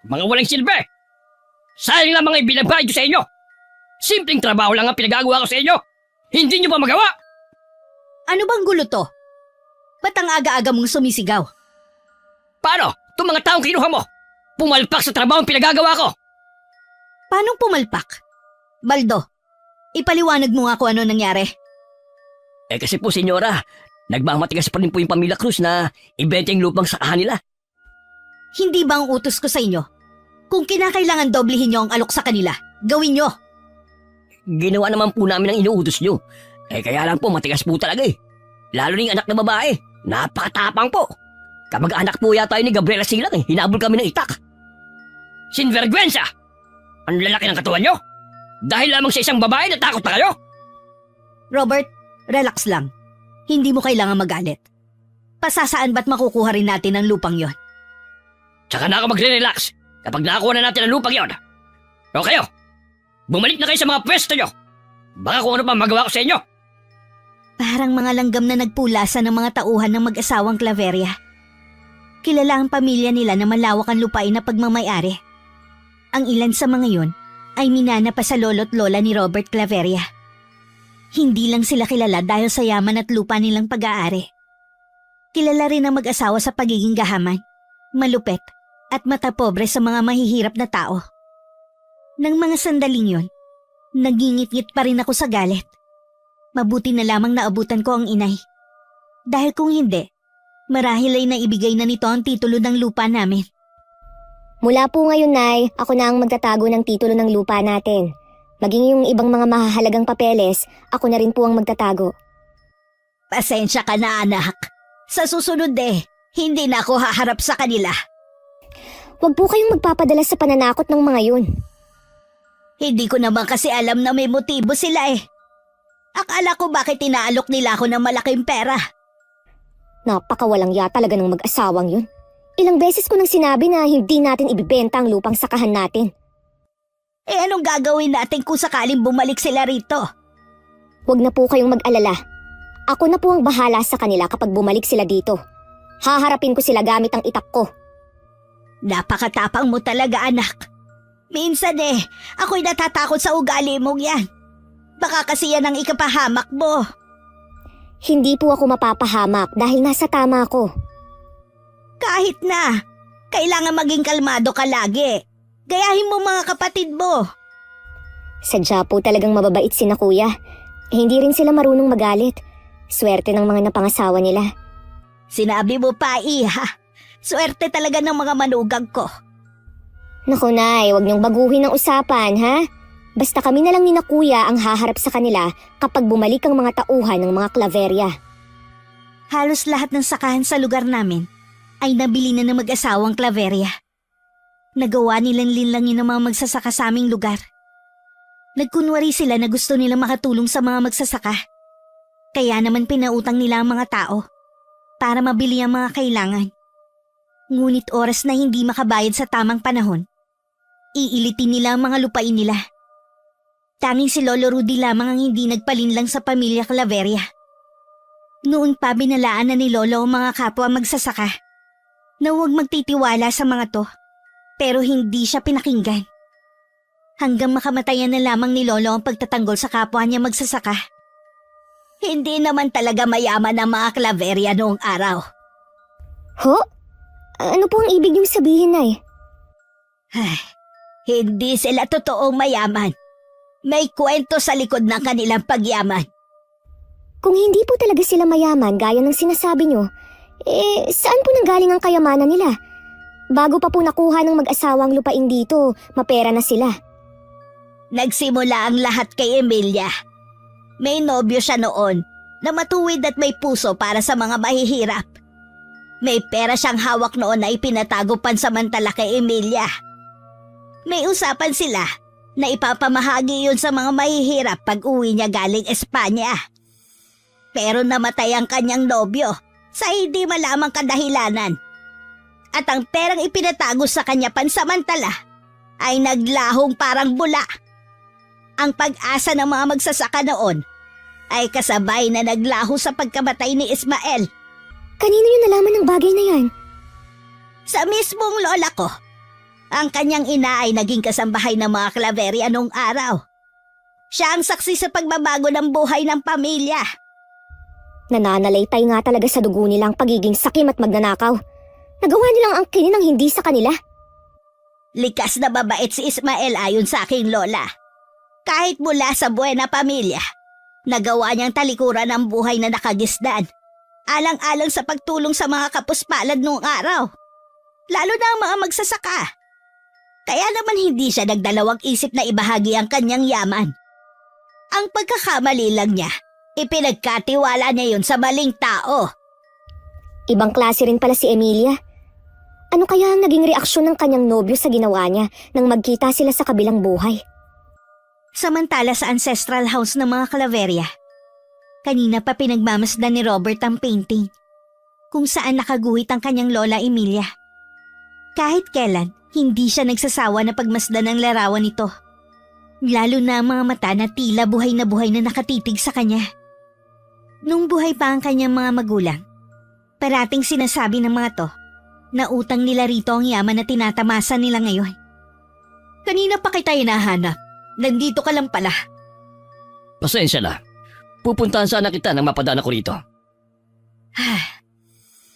Mga walang silbi! Sayang lang mga ibinabay ko sa inyo! Simpleng trabaho lang ang pinagagawa ko sa inyo! Hindi nyo ba magawa? Ano bang gulo to? Ba't ang aga-aga mong sumisigaw? Paano? Itong mga taong kinuha mo! Pumalpak sa trabaho ang pinagagawa ko! Paano pumalpak? Baldo, ipaliwanag mo nga kung ano nangyari. Kasi po, senyora, nagmamatigas pa rin po yung pamilya Cruz na ibenta yung lupang sakahan nila. Hindi ba ang utos ko sa inyo? Kung kinakailangan doblehin nyo ang alok sa kanila, gawin nyo. Ginawa naman po namin ang inuutos nyo. Kaya lang po, matigas po talaga eh. Lalo na yung anak na babae. Napakatapang po. Kapag anak po yata ni Gabriela Silang hinabol kami ng itak. Sinvergüenza! Ang lalaki ng katawan nyo? Dahil lamang sa isang babae, natakot na kayo? Robert, relax lang. Hindi mo kailangan magalit. Pasasaan ba't makukuha rin natin ang lupang yon? Tsaka na ako magre-relax kapag nakakuha na natin ang lupang yon. O kayo, bumalik na kayo sa mga pwesto nyo. Baka kung ano pa magawa ko sa inyo. Parang mga langgam na nagpulasan ng mga tauhan ng mag-asawang Claveria. Kilala ang pamilya nila na malawak ang lupain na pagmamayari. Ang ilan sa mga yon ay minana pa sa lolo't lola ni Robert Claveria. Hindi lang sila kilala dahil sa yaman at lupa nilang pag-aari. Kilala rin ang mag-asawa sa pagiging gahaman, malupet at matapobre sa mga mahihirap na tao. Nang mga sandaling yon, nagingit-ngit pa rin ako sa galit. Mabuti na lamang naabutan ko ang inay. Dahil kung hindi, marahil ay naibigay na nito ang titulo ng lupa namin. Mula po ngayon, Nay, ako na ang magtatago ng titulo ng lupa natin. Maging yung ibang mga mahahalagang papeles, ako na rin po ang magtatago. Pasensya ka na, anak. Sa susunod hindi na ako haharap sa kanila. Huwag po kayong magpapadala sa pananakot ng mga yun. Hindi ko naman kasi alam na may motibo sila Akala ko bakit tinaalok nila ako ng malaking pera. Napakawalang ya talaga ng mag-asawang yun. Ilang beses ko nang sinabi na hindi natin ibibenta ang lupang sakahan natin. Anong gagawin natin kung sakaling bumalik sila rito? Huwag na po kayong mag-alala. Ako na po ang bahala sa kanila kapag bumalik sila dito. Haharapin ko sila gamit ang itak ko. Napakatapang mo talaga, anak. Minsan ako'y natatakot sa ugali mong yan. Baka kasi yan ang ikapahamak mo. Hindi po ako mapapahamak dahil nasa tama ako. Kahit na, kailangan maging kalmado ka lagi. Gayahin mo mga kapatid mo. Sadya po talagang mababait sina kuya. Hindi rin sila marunong magalit. Swerte ng mga napangasawa nila. Sinabi mo pa, iha. Swerte talaga ng mga manugag ko. Naku, Nay, huwag niyong baguhin ang usapan, ha? Basta kami na lang ni na kuya ang haharap sa kanila kapag bumalik ang mga tauhan ng mga Claveria. Halos lahat ng sakahan sa lugar namin ay nabili na ng mag-asawang Claveria. Nagawa nilang linlangin ng mga magsasaka sa aming lugar. Nagkunwari sila na gusto nilang makatulong sa mga magsasaka. Kaya naman pinautang nila ang mga tao para mabili ang mga kailangan. Ngunit oras na hindi makabayad sa tamang panahon, iilitin nila ang mga lupain nila. Tanging si Lolo Rudy lamang ang hindi nagpalinlang sa pamilya Claveria. Noon pa binalaan na ni Lolo ang mga kapwa magsasaka na huwag magtitiwala sa mga to, pero hindi siya pinakinggan. Hanggang makamatayan na lamang ni Lolo ang pagtatanggol sa kapwa niya magsasaka. Hindi naman talaga mayaman ang mga Claveria noong araw. Ho? Ano po ang ibig niyong sabihin, Nay? Hindi sila totoong mayaman. May kwento sa likod ng kanilang pagyaman. Kung hindi po talaga sila mayaman gaya ng sinasabi niyo, saan po nanggaling ang kayamanan nila? Bago pa po nakuha ng mag-asawang lupain dito, mapera na sila. Nagsimula ang lahat kay Emilia. May nobyo siya noon na matuwid at may puso para sa mga mahihirap. May pera siyang hawak noon na ipinatago pansamantala kay Emilia. May usapan sila na ipapamahagi yun sa mga mahihirap pag uwi niya galing Espanya. Pero namatay ang kanyang nobyo sa hindi malamang kadahilanan. At ang perang ipinatago sa kanya pansamantala ay naglahong parang bula. Ang pag-asa ng mga magsasaka noon ay kasabay na naglaho sa pagkamatay ni Ismael. Kanino niyo nalaman ng bagay na yan? Sa mismong lola ko. Ang kanyang ina ay naging kasambahay ng mga Claveria noong araw. Siya ang saksi sa pagbabago ng buhay ng pamilya. Nananalaytay nga talaga sa dugo nila ang pagiging sakim at magnanakaw. Nagawa nilang angkinin ng hindi sa kanila. Likas na babait si Ismael ayon sa aking lola. Kahit mula sa buena pamilya, nagawa niyang talikuran ang buhay na nakagisdan. Alang-alang sa pagtulong sa mga kapuspalad noong araw. Lalo na ang mga magsasaka. Kaya naman hindi siya nagdalawang isip na ibahagi ang kanyang yaman. Ang pagkakamali lang niya, ipinagkatiwala niya yun sa maling tao. Ibang klase rin pala si Emilia. Ano kaya ang naging reaksyon ng kanyang nobyo sa ginawa niya nang magkita sila sa kabilang buhay? Samantala sa ancestral house ng mga Claveria, kanina pa pinagmamasdan ni Robert ang painting kung saan nakaguhit ang kanyang lola Emilia. Kahit kailan, hindi siya nagsasawa na pagmasdan ng larawan nito. Lalo na ang mga mata na tila buhay na nakatitig sa kanya. Nung buhay pa ang kanyang mga magulang, parating sinasabi ng mga to na utang nila rito ang yaman na tinatamasa nila ngayon. Kanina pa kita hinahanap. Nandito ka lang pala. Pasensya na. Pupuntahan sana kita nang mapadaan ako rito.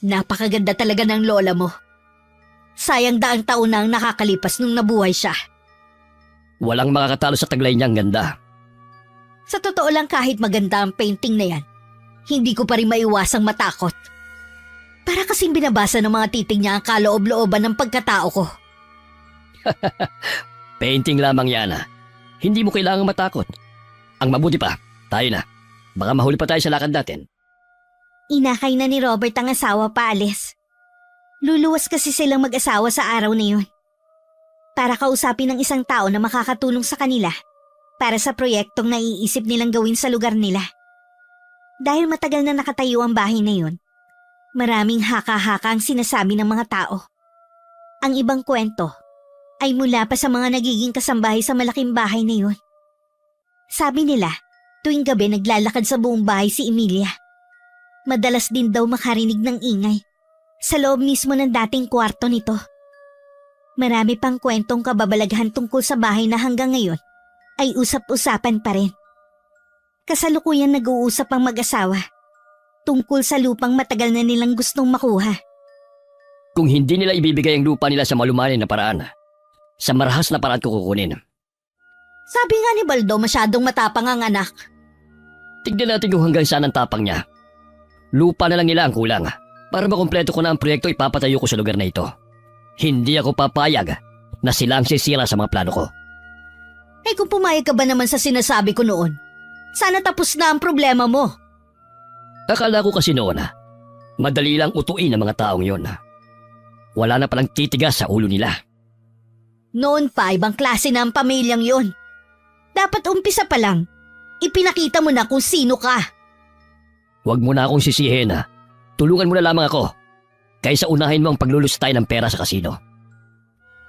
Napakaganda talaga ng lola mo. Sayang daang taon na ang nakakalipas nung nabuhay siya. Walang makakatalo sa taglay niyang ganda. Sa totoo lang kahit maganda ang painting na yan, hindi ko pa rin maiwasang matakot. Para kasing binabasa ng mga titig niya ang kaloob-looban ng pagkatao ko. Painting lamang yan. Hindi mo kailangang matakot. Ang mabuti pa, tayo na. Baka mahuli pa tayo sa lakad natin. Inakay na ni Robert ang asawa paalis. Luluwas kasi silang mag-asawa sa araw na yun. Para kausapin ng isang tao na makakatulong sa kanila para sa proyektong naiisip nilang gawin sa lugar nila. Dahil matagal na nakatayo ang bahay na yun, maraming haka-haka ang sinasabi ng mga tao. Ang ibang kwento ay mula pa sa mga nagiging kasambahay sa malaking bahay na yun. Sabi nila, tuwing gabi naglalakad sa buong bahay si Emilia. Madalas din daw makarinig ng ingay sa loob mismo ng dating kwarto nito. Marami pang kwentong kababalaghan tungkol sa bahay na hanggang ngayon ay usap-usapan pa rin. Kasalukuyan nag-uusap ang mag-asawa tungkol sa lupang matagal na nilang gustong makuha. Kung hindi nila ibibigay ang lupa nila sa malumanay na paraan, sa marahas na paraan ko kukunin. Sabi nga ni Baldo masyadong matapang ang anak. Tignan natin kung hanggang saan ang tapang niya. Lupa na lang nila ang kulang. Para makumpleto ko na ang proyekto ipapatayo ko sa lugar na ito. Hindi ako papayag na sila ang sisira sa mga plano ko. Eh kung pumayag ka ba naman sa sinasabi ko noon, sana tapos na ang problema mo. Akala ko kasi noon madali lang utuin ang mga taong yon. Wala na palang titigas sa ulo nila. Noon pa ibang klase na ang pamilyang yon. Dapat umpisa pa lang, ipinakita mo na kung sino ka. Huwag mo na akong sisihin. Tulungan mo na lamang ako. Kaysa unahin mo ang paglulustay ng pera sa kasino.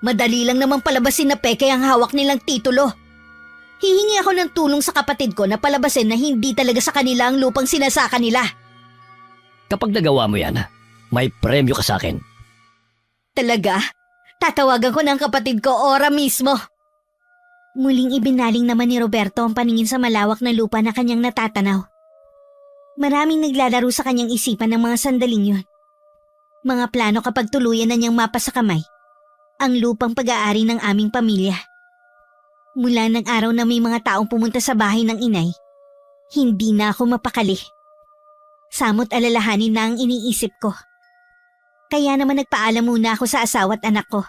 Madali lang namang palabasin na peke ang hawak nilang titulo. Hihingi ako ng tulong sa kapatid ko na palabasin na hindi talaga sa kanila ang lupang sinasaka nila. Kapag nagawa mo yan, may premyo ka sa akin. Talaga? Tatawagan ko ng kapatid ko ora mismo. Muling ibinaling naman ni Roberto ang paningin sa malawak na lupa na kanyang natatanaw. Maraming naglalaro sa kanyang isipan ng mga sandaling yun. Mga plano kapag tuluyan na niyang mapa sa kamay ang lupang pag-aari ng aming pamilya. Mula ng araw na may mga taong pumunta sa bahay ng inay, hindi na ako mapakali. Samot alalahanin na ang iniisip ko. Kaya naman nagpaalam muna ako sa asawa at anak ko.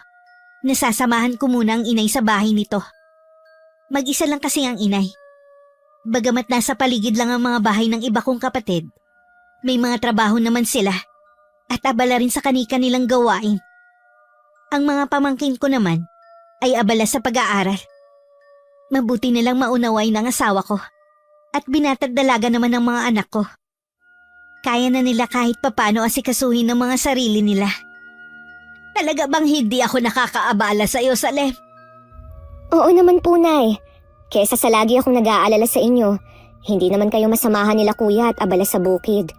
Nasasamahan ko muna ang inay sa bahay nito. Mag-isa lang kasi ang inay. Bagamat nasa paligid lang ang mga bahay ng iba kong kapatid, may mga trabaho naman sila. At abala rin sa kani-kanilang gawain. Ang mga pamangkin ko naman ay abala sa pag-aaral. Mabuti nilang maunaway ng asawa ko at binata't dalaga naman ng mga anak ko. Kaya na nila kahit papano asikasuhin ng mga sarili nila. Talaga bang hindi ako nakakaabala sa iyo, Salem? Oo naman po, Nay. Kesa sa lagi akong nag-aalala sa inyo, hindi naman kayo masamahan nila kuya at abala sa bukid.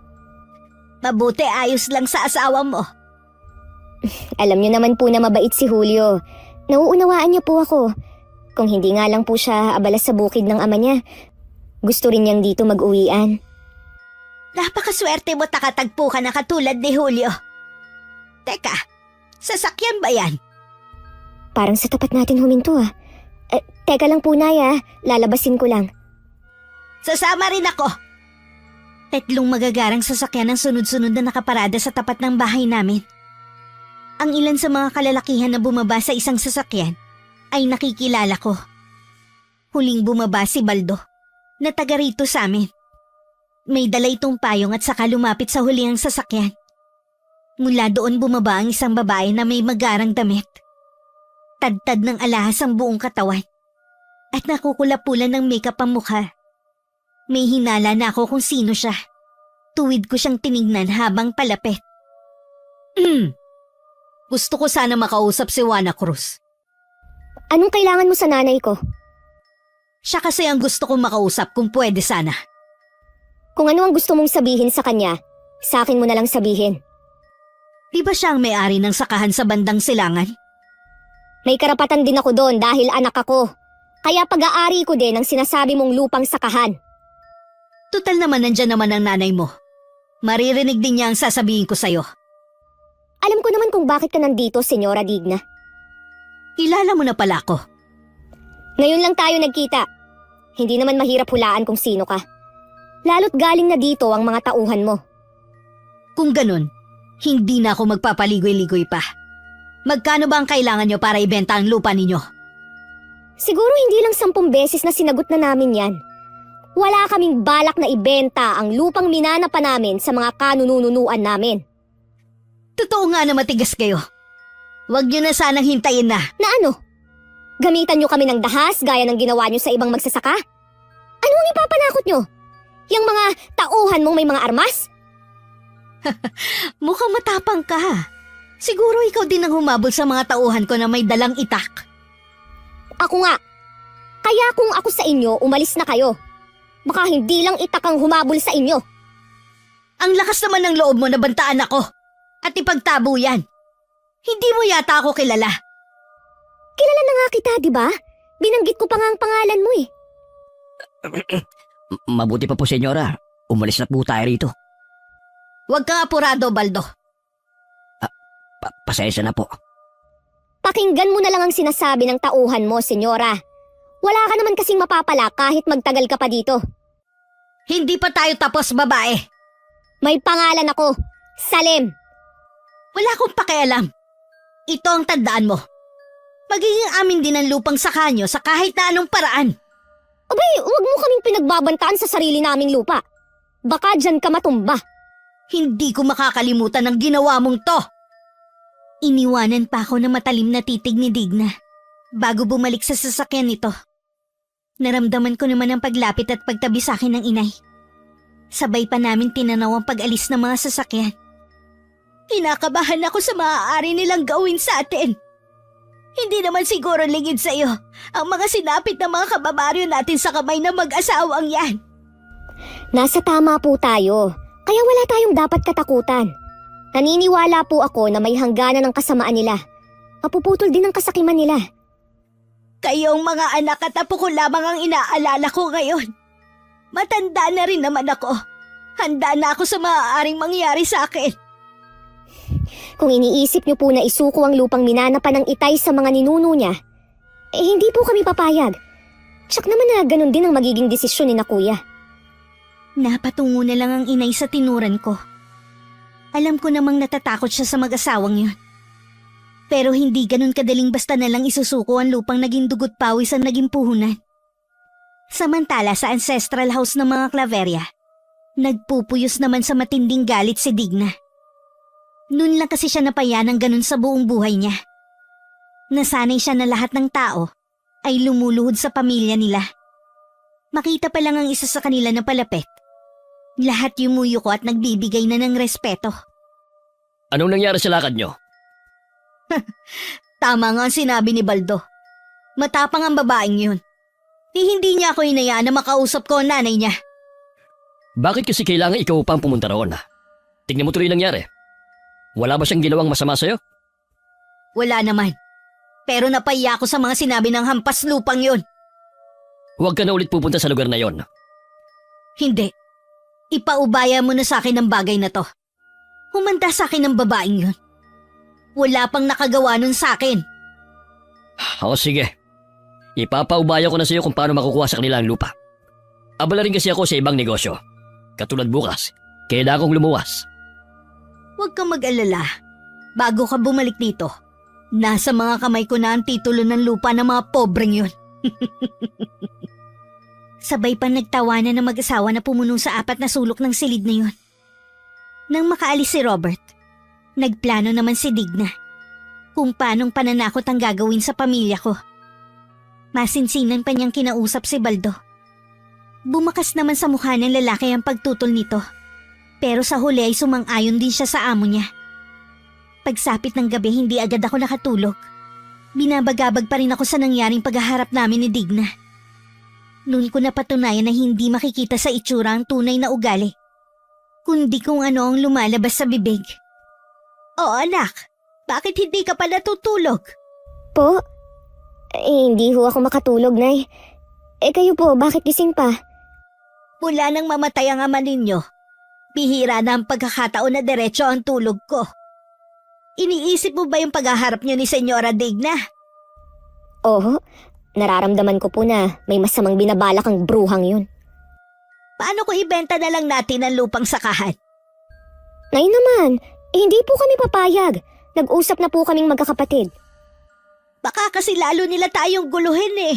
Mabuti ayos lang sa asawa mo. Alam niyo naman po na mabait si Julio. Nauunawaan niya po ako. Kung hindi nga lang po siya abala sa bukid ng ama niya, gusto rin niyang dito mag-uwian. Napakaswerte mo takatagpo ka na katulad ni Julio. Teka, sasakyan ba yan? Parang sa tapat natin huminto ah. Teka lang po, Nay, lalabasin ko lang. Sasama rin ako. 3 magagarang sasakyan ang sunod-sunod na nakaparada sa tapat ng bahay namin. Ang ilan sa mga kalalakihan na bumaba sa isang sasakyan ay nakikilala ko. Huling bumaba si Baldo, na taga rito sa amin. May dala itong payong at saka lumapit sa huling sasakyan. Mula doon bumaba ang isang babae na may magarang damit. Tadtad ng alahas ang buong katawan at nakukulapulan ng makeup ang mukha. May hinala na ako kung sino siya. Tuwid ko siyang tinignan habang palapit. Gusto ko sana makausap si Juana Cruz. Anong kailangan mo sa nanay ko? Siya kasi ang gusto kong makausap kung pwede sana. Kung ano ang gusto mong sabihin sa kanya, sa akin mo na lang sabihin. Di ba siya ang may-ari ng sakahan sa bandang Silangan? May karapatan din ako doon dahil anak ako. Kaya pag-aari ko din ang sinasabi mong lupang sakahan. Tutal naman nandyan naman ang nanay mo. Maririnig din niya ang sasabihin ko sa'yo. Alam ko naman kung bakit ka nandito, Senyora Digna. Kilala mo na pala ako. Ngayon lang tayo nagkita. Hindi naman mahirap hulaan kung sino ka. Lalo't galing na dito ang mga tauhan mo. Kung ganun, hindi na ako magpapaligoy-ligoy pa. Magkano ba ang kailangan nyo para ibenta ang lupa ninyo? Siguro hindi lang 10 beses na sinagot na namin yan. Wala kaming balak na ibenta ang lupang minana pa namin sa mga kanununuan namin. Totoo nga na matigas kayo. Huwag nyo na sanang hintayin na. Na ano? Gamitan nyo kami ng dahas gaya ng ginawa nyo sa ibang magsasaka? Ano ang ipapanakot nyo? Yang mga tauhan mong may mga armas? Mukhang matapang ka. Siguro ikaw din ang humabol sa mga tauhan ko na may dalang itak. Ako nga. Kaya kung ako sa inyo, umalis na kayo. Baka hindi lang itak ang humabol sa inyo. Ang lakas naman ng loob mo na bantaan ako at ipagtabo yan. Hindi mo yata ako kilala. Kilala na nga kita, di ba? Binanggit ko pa nga ang pangalan mo eh. Mabuti pa po, senyora. Umalis na po tayo rito. Huwag kang apurado, Baldo. Pasensya na po. Pakinggan mo na lang ang sinasabi ng tauhan mo, senyora. Wala ka naman kasing mapapala kahit magtagal ka pa dito. Hindi pa tayo tapos, babae. May pangalan ako, Salem. Wala akong pakialam. Ito ang tandaan mo. Magiging amin din ang lupang sakanyo sa kahit na anong paraan. Abay, huwag mo kaming pinagbabantaan sa sarili naming lupa. Baka dyan ka matumba. Hindi ko makakalimutan ang ginawa mong to. Iniwanan pa ako ng matalim na titig ni Digna bago bumalik sa sasakyan nito. Naramdaman ko naman ang paglapit at pagtabi sa akin ng inay. Sabay pa namin tinanaw ang pag-alis ng mga sasakyan. Kinakabahan ako sa maaari nilang gawin sa atin. Hindi naman siguro lingid sa iyo ang mga sinapit ng mga kababaryo natin sa kamay ng mag-asawang yan. Nasa tama po tayo, kaya wala tayong dapat katakutan. Naniniwala po ako na may hangganan ng kasamaan nila. Mapuputol din ang kasakiman nila. Kayong mga anak at apo ko lamang ang inaalala ko ngayon. Matanda na rin naman ako. Handa na ako sa maaaring mangyari sa akin. Kung iniisip niyo po na isuko ang lupang minana pa ng itay sa mga ninuno niya, hindi po kami papayag. Tsak naman na ganun din ang magiging desisyon ni na kuya. Napatungo na lang ang inay sa tinuran ko. Alam ko namang natatakot siya sa mag-asawang yun. Pero hindi ganun kadaling basta na lang isusuko ang lupang naging dugot pawis ang naging puhunan. Samantala sa ancestral house ng mga Claveria, nagpupuyos naman sa matinding galit si Digna. Noon lang kasi siya napaya ng ganun sa buong buhay niya. Nasanay siya na lahat ng tao ay lumuluhod sa pamilya nila. Makita pa lang ang isa sa kanila na palapit. Lahat yumuyuko at nagbibigay na ng respeto. Anong nangyari sa lakad nyo? Tama nga ang sinabi ni Baldo. Matapang ang babaeng yun. Hindi niya ako hinayaan na makausap ko ang nanay niya. Bakit kasi kailangan ikaw pang pumunta roon? Tignan mo tuloy nangyari. Wala ba siyang ginawang masama sa'yo? Wala naman. Pero napahiya ako sa mga sinabi ng hampas lupang yon. Huwag ka na ulit pupunta sa lugar na yon. Hindi. Ipaubaya mo na sa akin ang bagay na to. Humanda sa akin ang babaeng yun. Wala pang nakagawa nun sa akin. O sige. Ipapaubaya ko na sa iyo kung paano makukuha sa kanila ang lupa. Abala rin kasi ako sa ibang negosyo. Katulad bukas, kailangan kong lumuwas. Huwag kang mag-alala. Bago ka bumalik dito, nasa mga kamay ko na ang titulo ng lupa ng mga pobreng yun. Sabay pa nagtawanan ng mag-asawa na pumuno sa 4 na sulok ng silid na yun. Nang makaalis si Robert, nagplano naman si Digna kung paanong pananakot ang gagawin sa pamilya ko. Masinsinan pa niyang kinausap si Baldo. Bumakas naman sa mukha ng lalaki ang pagtutol nito, pero sa huli ay sumang-ayon din siya sa amo niya. Pagsapit ng gabi, hindi agad ako nakatulog. Binabagabag pa rin ako sa nangyaring paghaharap namin ni Digna. Noon ko napatunayan na hindi makikita sa itsura ang tunay na ugali, kundi kung ano ang lumalabas sa bibig. Oo anak, bakit hindi ka pa natutulog? Po? Hindi ho ako makatulog, Nay. Kayo po, bakit gising pa? Mula nang mamatay ang ama ninyo, bihira na ang pagkakataon na diretso ang tulog ko. Iniisip mo ba yung paghaharap niyo ni Senyora Digna? Oo, nararamdaman ko po na may masamang binabalak ang bruhang yun. Paano ko ibenta na lang natin ang lupang sakahan? Nay naman, hindi po kami papayag. Nag-usap na po kaming magkakapatid. Baka kasi lalo nila tayong guluhin eh.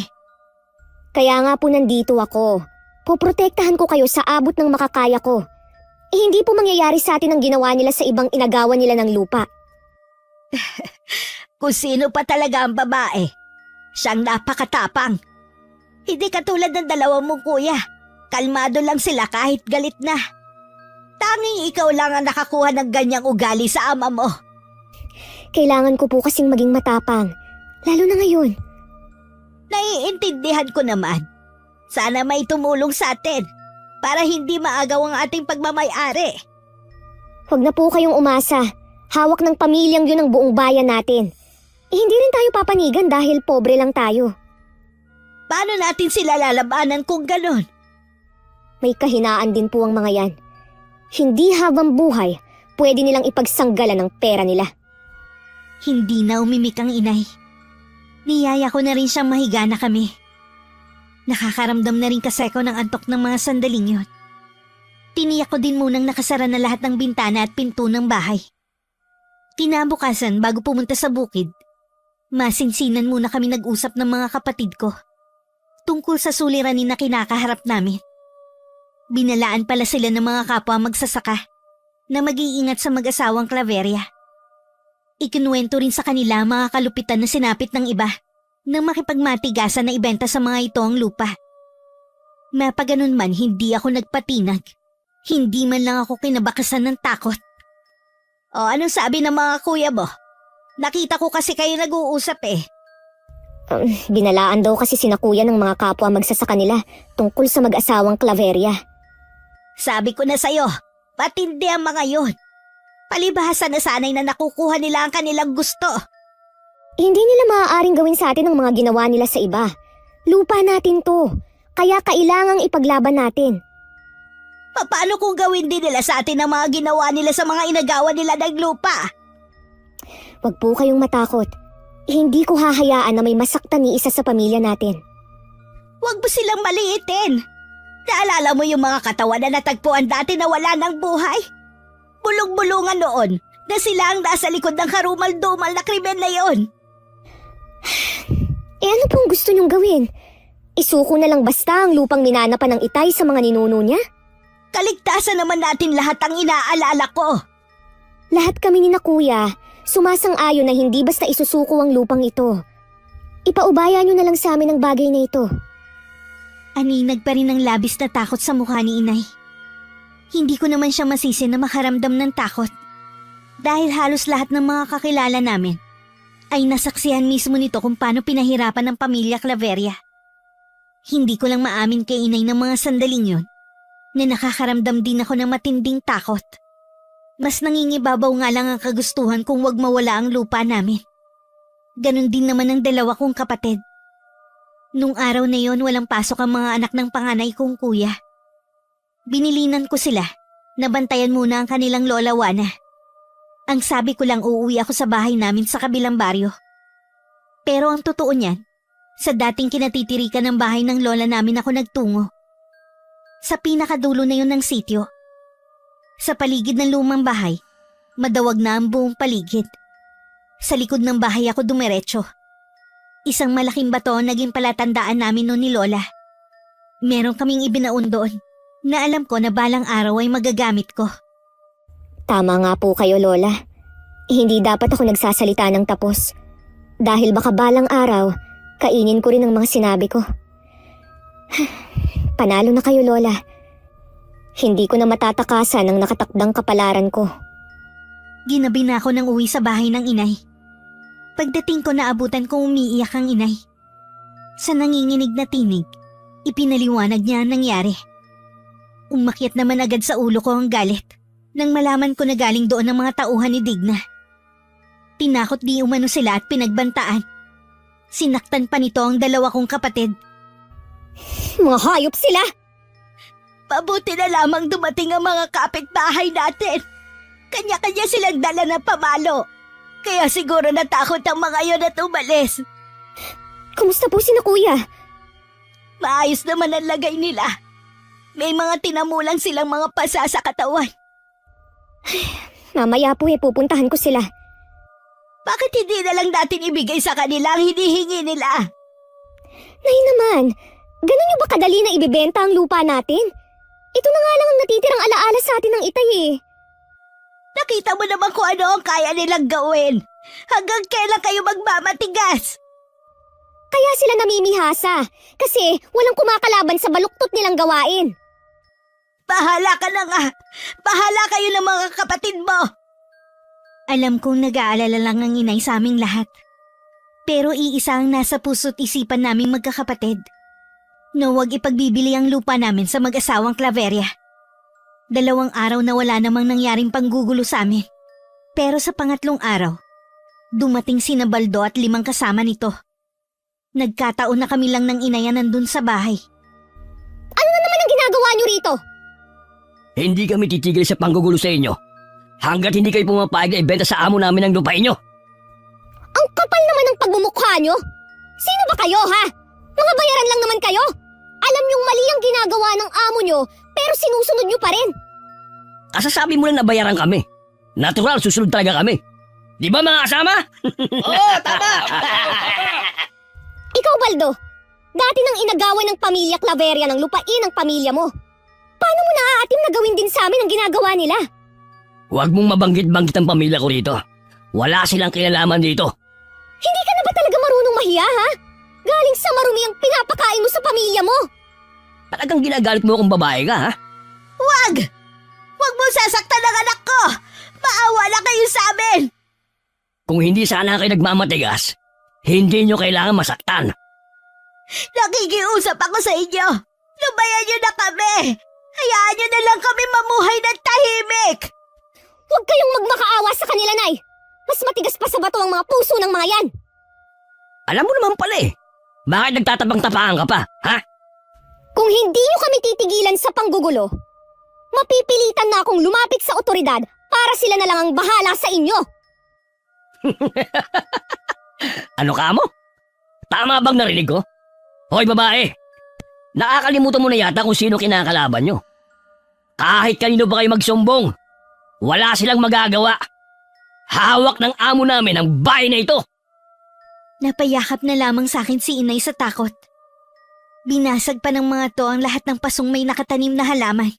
Kaya nga po nandito ako. Poprotektahan ko kayo sa abot ng makakaya ko. Hindi po mangyayari sa atin ang ginawa nila sa ibang inagawan nila ng lupa. Kung sino pa talaga ang babae, siyang napakatapang. Hindi katulad ng dalawa mong kuya. Kalmado lang sila kahit galit na. Tanging ikaw lang ang nakakuha ng ganyang ugali sa ama mo. Kailangan ko po kasing maging matapang. Lalo na ngayon. Naiintindihan ko naman. Sana may tumulong sa atin para hindi maagaw ang ating pagmamay-ari. Huwag na po kayong umasa. Hawak ng pamilyang yun ang buong bayan natin. Hindi rin tayo papanigan dahil pobre lang tayo. Paano natin sila lalabanan kung ganon? May kahinaan din po ang mga yan. Hindi habang buhay, pwede nilang ipagsanggalan ng pera nila. Hindi na umimik ang inay. Niyaya ko na rin siyang mahiga na kami. Nakakaramdam na rin kasi ako ng antok ng mga sandaling yun. Tiniyak ko din munang nakasara na lahat ng bintana at pinto ng bahay. Kinabukasan bago pumunta sa bukid, masinsinan muna kami nag-usap ng mga kapatid ko tungkol sa suliranin na kinakaharap namin. Binalaan pala sila ng mga kapwa magsasaka na mag-iingat sa mag-asawang Claveria. Ikinuwento rin sa kanila ang mga kalupitan na sinapit ng iba nang makipagmatigasan na ibenta sa mga ito ang lupa. Mapaganon man, hindi ako nagpatinag. Hindi man lang ako kinabakasan ng takot. O anong sabi ng mga kuya mo? Nakita ko kasi kayo nag-uusap eh. Binalaan daw kasi sina kuya ng mga kapwa magsasaka nila tungkol sa mag-asawang Claveria. Sabi ko na sa'yo, patindi ang mga yun. Palibhasa na sanay na nakukuha nila ang kanilang gusto. Hindi nila maaaring gawin sa atin ang mga ginawa nila sa iba. Lupa natin to, kaya kailangang ipaglaban natin. Paano kung gawin din nila sa atin ang mga ginawa nila sa mga inagawa nila ng lupa? Huwag po kayong matakot. Hindi ko hahayaan na may masaktan ni isa sa pamilya natin. Huwag mo silang maliitin. Naalala mo yung mga katawan na natagpuan dati na wala ng buhay? Bulong-bulungan noon na sila ang nasa likod ng karumal-dumal na krimen na yon. Ano pong gusto niyong gawin? Isuko na lang basta ang lupang minana pa ng Itay sa mga ninuno niya? Kaligtasan naman natin lahat ang inaalala ko. Lahat kami ni na kuya, sumasang-ayon na hindi basta isusuko ang lupang ito. Ipaubaya niyo na lang sa amin ang bagay na ito. Aninag pa rin ang labis na takot sa mukha ni inay. Hindi ko naman siya masisi na makaramdam ng takot. Dahil halos lahat ng mga kakilala namin ay nasaksihan mismo nito kung paano pinahirapan ng pamilya Claveria. Hindi ko lang maamin kay inay ng mga sandaling yun na nakakaramdam din ako ng matinding takot. Mas nangingibabaw nga lang ang kagustuhan kung wag mawala ang lupa namin. Ganon din naman ang dalawa kong kapatid. Nung araw na yon walang pasok ang mga anak ng panganay kong kuya. Binilinan ko sila, nabantayan muna ang kanilang lola Wana. Ang sabi ko lang uuwi ako sa bahay namin sa kabilang baryo. Pero ang totoo niyan, sa dating kinatitirikan ng bahay ng lola namin ako nagtungo. Sa pinakadulo na yun ng sityo. Sa paligid ng lumang bahay, madawag na ang buong paligid. Sa likod ng bahay ako dumiretso. Isang malaking bato ang naging palatandaan namin noon ni Lola. Meron kaming ibinaon doon na alam ko na balang araw ay magagamit ko. Tama nga po kayo, Lola. Hindi dapat ako nagsasalita ng tapos. Dahil baka balang araw, kainin ko rin ang mga sinabi ko. Panalo na kayo, Lola. Hindi ko na matatakasan ang nakatakdang kapalaran ko. Ginabi na ako ng uwi sa bahay ng inay. Pagdating ko naabutan kong umiiyak ang inay. Sa nanginginig na tinig, ipinaliwanag niya ang nangyari. Umakyat naman agad sa ulo ko ang galit nang malaman ko na galing doon ang mga tauhan ni Digna. Tinakot di umano sila at pinagbantaan. Sinaktan pa nito ang dalawa kong kapatid. Mga hayop sila! Pabuti na lamang dumating ang mga kapitbahay natin. Kanya-kanya silang dala ng pamalo. Kaya siguro natakot ang mga yon at umalis. Kumusta po sina kuya? Maayos naman ang lagay nila. May mga tinamulan silang mga pasa sa katawan. Mamaya po pupuntahan ko sila. Bakit hindi na lang natin ibigay sa kanila ang hinihingi nila? Nay naman, ganun yung ba kadali na ibibenta ang lupa natin? Ito na nga lang ang natitirang alaala sa atin ng Itay eh. Nakita mo naman kung ano ang kaya nilang gawin. Hanggang kailan kayo magmamatigas? Kaya sila namimihasa kasi walang kumakalaban sa baluktot nilang gawain. Bahala ka na nga. Bahala kayo ng mga kapatid mo. Alam kong nag-aalala lang ang inay sa aming lahat. Pero iisa ang nasa puso't isipan naming magkakapatid. Na huwag ipagbibili ang lupa namin sa mag-asawang Claveria. 2 araw na wala namang nangyaring panggugulo sa amin. Pero sa pangatlong araw, dumating sina Baldo at 5 kasama nito. Nagkataon na kami lang ng inayan nandun sa bahay. Ano na naman ang ginagawa niyo rito? Hindi kami titigil sa panggugulo sa inyo hanggat hindi kayo pumapayag na ibenta sa amo namin ang lupain nyo. Ang kapal naman ng pagmumukha niyo. Sino ba kayo ha? Mga bayaran lang naman kayo. Alam niyong mali ang ginagawa ng amo niyo pero sinusunod niyo pa rin. Kasasabi mo lang na bayaran kami. Natural, susunod talaga kami. Di ba mga kasama? Oo, tama! Ikaw, Baldo, dati nang inagawan ng pamilya Claveria ng lupain ng pamilya mo. Paano mo naaatim na gawin din sa amin ang ginagawa nila? Huwag mong mabanggit-banggit ang pamilya ko rito. Wala silang kinalaman dito. Hindi ka na ba talaga marunong mahiya, ha? Galing sa marumi ang pinapakain mo sa pamilya mo. Talagang ginagalit mo akong babae ka, ha? Wag! Wag mo sasaktan ang anak ko! Maawa na kayo sa amin! Kung hindi sana kayo nagmamatigas, hindi nyo kailangan masaktan. Nakikiusap ako sa inyo! Lubayan nyo na kami! Hayaan nyo na lang kami mamuhay ng tahimik! Huwag kayong magmakaawa sa kanila, Nay. Mas matigas pa sa bato ang mga puso ng mga yan. Alam mo naman pala eh. Bakit nagtatapang-tapangan ka pa, ha? Kung hindi nyo kami titigilan sa panggugulo, mapipilitan na akong lumapit sa otoridad para sila na lang ang bahala sa inyo. Ano ka mo? Tama bang narinig ko? Hoy babae, nakakalimutan mo na yata kung sino kinakalaban nyo. Kahit kanino ba kayo magsumbong, wala silang magagawa. Hawak ng amo namin ang bahay na ito. Napayakap na lamang sa akin si inay sa takot. Binasag pa ng mga to ang lahat ng pasong may nakatanim na halaman.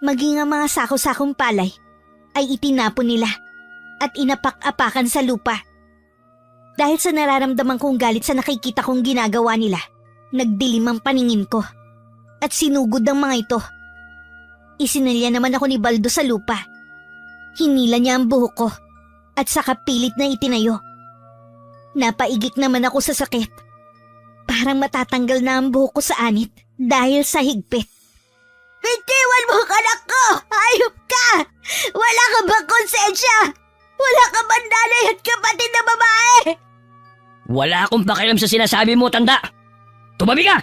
Maging ang mga sako-sakong palay ay itinapon nila at inapak-apakan sa lupa. Dahil sa nararamdaman kong galit sa nakikita kong ginagawa nila, nagdilim ang paningin ko at sinugod ang mga ito. Isinalya naman ako ni Baldo sa lupa. Hinila niya ang buhok ko at saka pilit na itinayo. Napaigik naman ako sa sakit. Parang matatanggal na ang buhok ko sa anit dahil sa higpit. Bitiwan mo ka, anak ko! Hayop ka! Wala ka bang konsensya? Wala ka bang nanay at kapatid na babae? Wala akong pakialam sa sinasabi mo, tanda! Tumabi ka!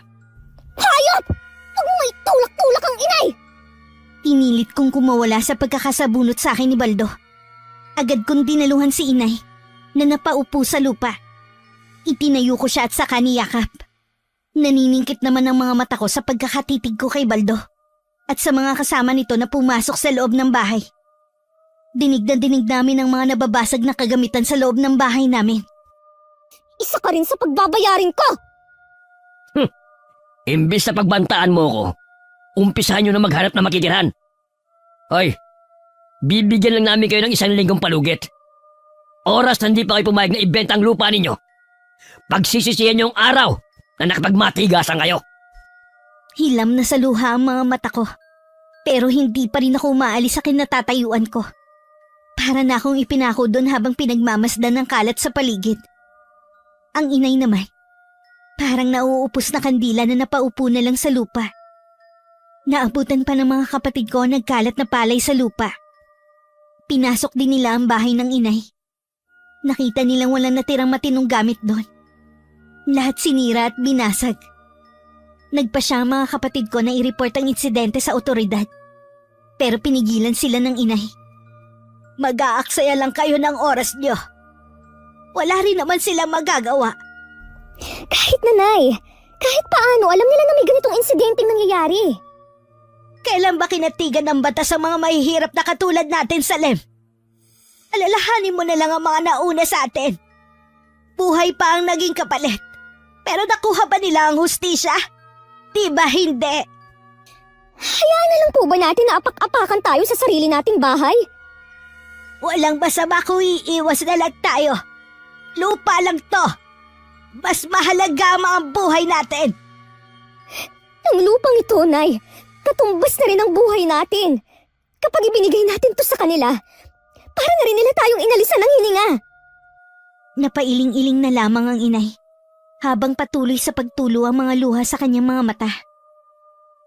Hayop! Huwag mo may tulak-tulak ang inay! Pinilit kong kumawala sa pagkakasabunot sa akin ni Baldo. Agad kong dinaluhan si inay na napaupo sa lupa. Itinayo ko siya at saka niyakap. Naniningkit naman ang mga mata ko sa pagkakatitig ko kay Baldo at sa mga kasama nito na pumasok sa loob ng bahay. Dinig na dinig namin ang mga nababasag na kagamitan sa loob ng bahay namin. Isa ka rin sa pagbabayarin ko! Imbis na pagbantaan mo ko, umpisahan nyo na maghanap na makitirhan. Hoy, bibigyan lang namin kayo ng 1 linggong palugit. Oras na hindi pa kayo pumayag na ibenta ang lupa ninyo. Pagsisisihan nyo ang araw na nakapagmatigasan kayo. Hilam na sa luha ang mga mata ko. Pero hindi pa rin ako umaalis sa kinatatayuan ko. Para na akong ipinako doon habang pinagmamasdan ng kalat sa paligid. Ang inay naman, parang nauupos na kandila na napaupo na lang sa lupa. Naabutan pa ng mga kapatid ko ang nagkalat na palay sa lupa. Pinasok din nila ang bahay ng inay. Nakita nilang walang natirang matinong gamit doon. Lahat sinira at binasag. Nagpa siya ang mga kapatid ko na i-report ang insidente sa otoridad. Pero pinigilan sila ng inay. Mag-aaksaya lang kayo ng oras nyo. Wala rin naman sila magagawa. Kahit nanay, kahit paano, alam nila na may ganitong insidenteng nangyayari. Kailan ba kinatigan ng batas sa mga mahihirap na katulad natin sa Lem? Alalahanin mo na lang ang mga nauna sa atin. Buhay pa ang naging kapalit. Pero nakuha ba nila ang hustisya? Diba hindi? Hayaan na lang po ba natin na apak-apakan tayo sa sarili nating bahay? Walang masama kung iiwas na lang tayo. Lupa lang to. Mas mahalaga ang mga buhay natin. Ang lupang ito, Nay, katumbas na rin ang buhay natin. Kapag ibinigay natin to sa kanila, para na rin nila tayong inalisan ng hininga. Napailing-iling na lamang ang inay, habang patuloy sa pagtulo ang mga luha sa kanyang mga mata.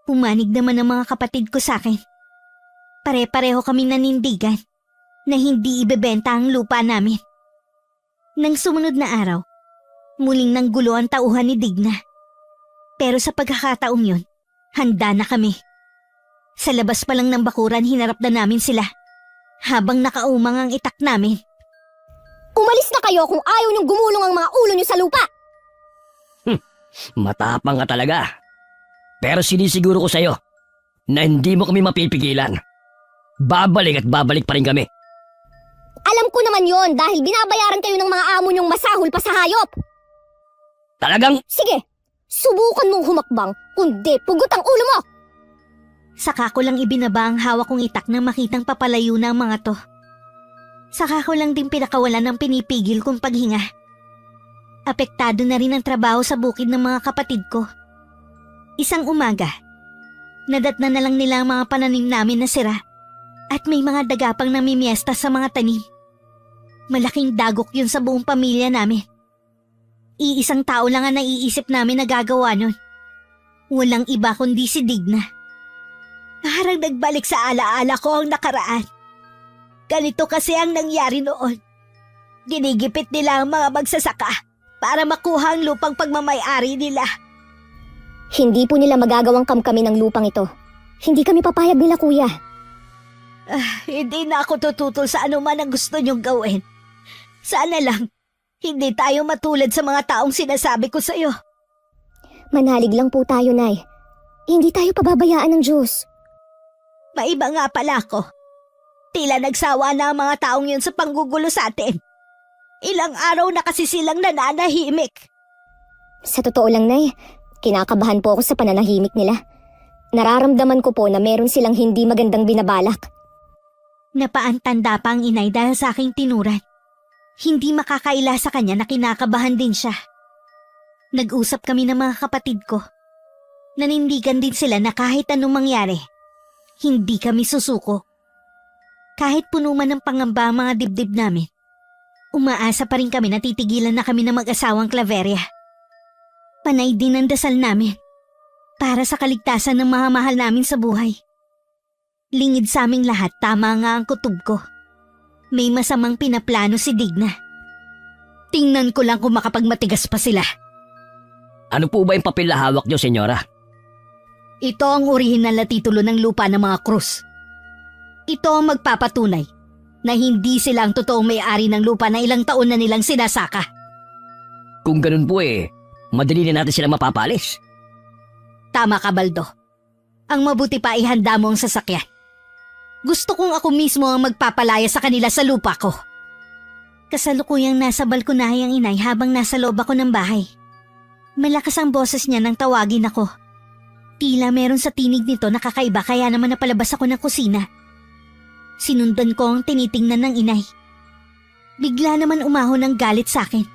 Pumanig naman ang mga kapatid ko sa akin. Pare-pareho kaming nanindigan na hindi ibebenta ang lupa namin. Nang sumunod na araw, muling nanggulo ang tauhan ni Digna. Pero sa pagkakataong yun, handa na kami. Sa labas pa lang ng bakuran, hinarap na namin sila habang nakaumang ang itak namin. Umalis na kayo kung ayaw niyong gumulong ang mga ulo niyo sa lupa! Matapang ka talaga. Pero sinisiguro ko sa'yo na hindi mo kami mapipigilan. Babalik at babalik pa rin kami. Alam ko naman yon dahil binabayaran kayo ng mga amo niyong masahol pa sa hayop! Talagang... Sige, subukan mong humakbang, kundi pugot ang ulo mo! Saka ko lang ibinaba ang hawak kong itak nang makitang papalayo na ang mga to. Saka ko lang din pinakawalan ng pinipigil kong paghinga. Apektado na rin ang trabaho sa bukid ng mga kapatid ko. Isang umaga, nadatna na lang nila ang mga pananim namin na sira at may mga dagapang namimiesta sa mga tanim. Malaking dagok yun sa buong pamilya namin. Iisang tao lang ang naiisip namin na gagawa nun. Walang iba kundi si Digna. Parang nagbalik sa alaala ko ang nakaraan. Ganito kasi ang nangyari noon. Ginigipit nila ang mga magsasaka para makuha ang lupang pagmamay-ari nila. Hindi po nila magagawang kamkami ng lupang ito. Hindi kami papayag nila, kuya. Hindi na ako tututol sa anuman ang gusto niyong gawin. Sana lang, hindi tayo matulad sa mga taong sinasabi ko sa'yo. Manalig lang po tayo, Nay. Hindi tayo pababayaan ng Diyos. Maiba nga pala ako. Tila nagsawa na ang mga taong yun sa panggugulo sa atin. Ilang araw na kasi silang nananahimik. Sa totoo lang, Nay, kinakabahan po ako sa pananahimik nila. Nararamdaman ko po na meron silang hindi magandang binabalak. Napaantanda pa ang inay dahil sa aking tinuran. Hindi makakaila sa kanya na kinakabahan din siya. Nag-usap kami ng mga kapatid ko. Nanindigan din sila na kahit anong mangyari, hindi kami susuko. Kahit puno man ng pangamba ang mga dibdib namin, umaasa pa rin kami na titigilan na kami ng mag-asawang Claveria. Panay din ang dasal namin para sa kaligtasan ng mga mahal namin sa buhay. Lingid sa aming lahat, tama nga ang kutob ko. May masamang pinaplano si Digna. Tingnan ko lang kung makapagmatigas pa sila. Ano po ba yung papel na hawak nyo, senyora? Ito ang orihinal na titulo ng lupa ng mga Cruz. Ito ang magpapatunay na hindi sila ang totoong may-ari ng lupa na ilang taon na nilang sinasaka. Kung ganun po madali na natin sila mapapalis. Tama ka, Baldo. Ang mabuti pa ihanda mo ang sasakyan. Gusto kong ako mismo ang magpapalaya sa kanila sa lupa ko. Kasalukuyang nasa balkonahe ang inay habang nasa loob ako ng bahay. Malakas ang boses niya nang tawagin ako. Tila meron sa tinig nito na kakaiba kaya naman napalabas ako ng kusina. Sinundan ko ang tinitingnan ng inay. Bigla naman umahon ng galit sa akin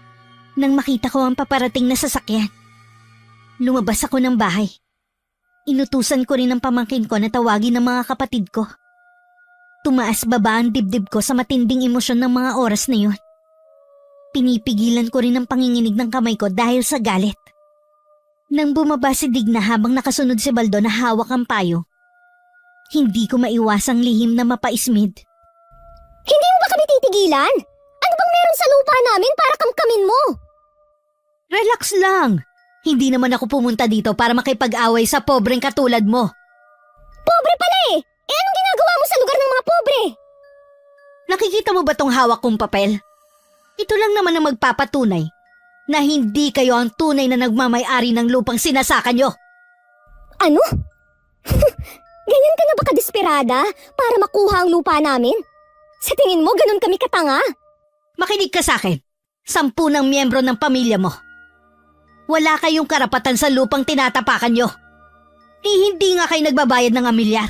nang makita ko ang paparating na sasakyan. Lumabas ako ng bahay. Inutusan ko rin ang pamangkin ko na tawagin ng mga kapatid ko. Tumaas baba ang dibdib ko sa matinding emosyon ng mga oras na yun. Pinipigilan ko rin ang panginginig ng kamay ko dahil sa galit. Nang bumaba si Digna habang nakasunod si Baldo na hawak ang payo, hindi ko maiwasang lihim na mapaismid. Hindi mo ba kami titigilan? Ano bang meron sa lupa namin para kamkamin mo? Relax lang! Hindi naman ako pumunta dito para makipag-away sa pobreng katulad mo. Pobre pala eh! Eh anong ginagawa mo sa lugar ng mga pobre? Nakikita mo ba tong hawak kong papel? Ito lang naman ang magpapatunay na hindi kayo ang tunay na nagmamay-ari ng lupang sinasaka nyo. Ano? Ganyan ka na ba kadesperada para makuha ang lupa namin? Sa tingin mo, ganun kami katanga? Makinig ka sa akin. 10 ng miyembro ng pamilya mo. Wala kayong karapatan sa lupang tinatapakan nyo. Hindi nga kayo nagbabayad ng amilyar.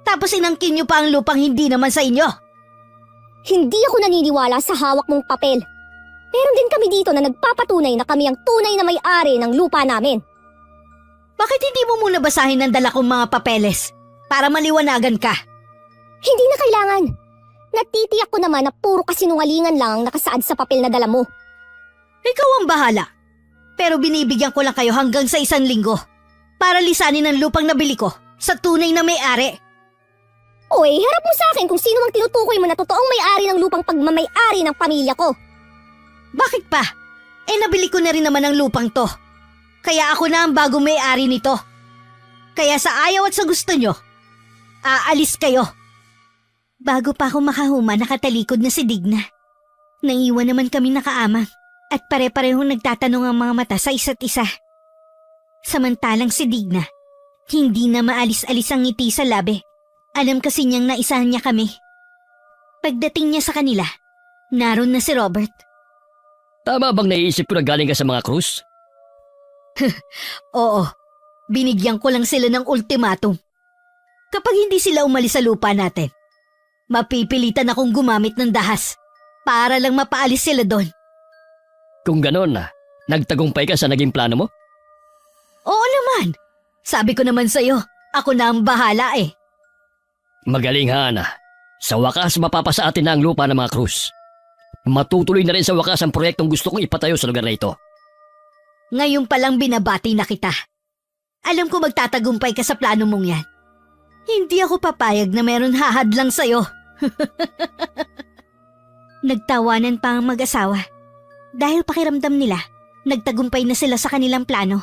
Tapos inangkin nyo pa ang lupang hindi naman sa inyo. Hindi ako naniniwala sa hawak mong papel. Meron din kami dito na nagpapatunay na kami ang tunay na may-ari ng lupa namin. Bakit hindi mo muna basahin ang dala kong mga papeles para maliwanagan ka? Hindi na kailangan. Natitiyak ko naman na puro kasinungalingan lang ang nakasaad sa papel na dala mo. Ikaw ang bahala. Pero binibigyan ko lang kayo hanggang sa 1 linggo para lisanin ang lupang nabili ko sa tunay na may-ari. Oy, harap mo sa akin kung sino ang tinutukoy mo na totoong may-ari ng lupang pagmamay-ari ng pamilya ko. Bakit pa? Nabili ko na rin naman ang lupang to. Kaya ako na ang bagong may-ari nito. Kaya sa ayaw at sa gusto nyo, aalis kayo. Bago pa ako makahuma, nakatalikod na si Digna. Naiwan naman kami nakaamang at pare-parehong nagtatanong ang mga mata sa isa't isa. Samantalang si Digna, hindi na maalis-alis ang ngiti sa labi. Alam kasi niyang naisahan niya kami. Pagdating niya sa kanila, naroon na si Robert. Tama bang naiisip ko na galing ka sa mga Cruz? Oo, binigyan ko lang sila ng ultimatum. Kapag hindi sila umalis sa lupa natin, mapipilitan akong gumamit ng dahas para lang mapaalis sila doon. Kung ganon nagtagumpay ka sa naging plano mo? Oo naman, sabi ko naman sa'yo, ako na ang bahala eh. Magaling Hana. Sa wakas mapapasa atin na ang lupa ng mga Cruz. Matutuloy na rin sa wakas ang proyektong gusto kong ipatayo sa lugar na ito. Ngayon palang binabati na kita. Alam ko magtatagumpay ka sa plano mong yan. Hindi ako papayag na meron hahadlang sa'yo. Nagtawanan pa ang mag-asawa. Dahil pakiramdam nila, nagtagumpay na sila sa kanilang plano.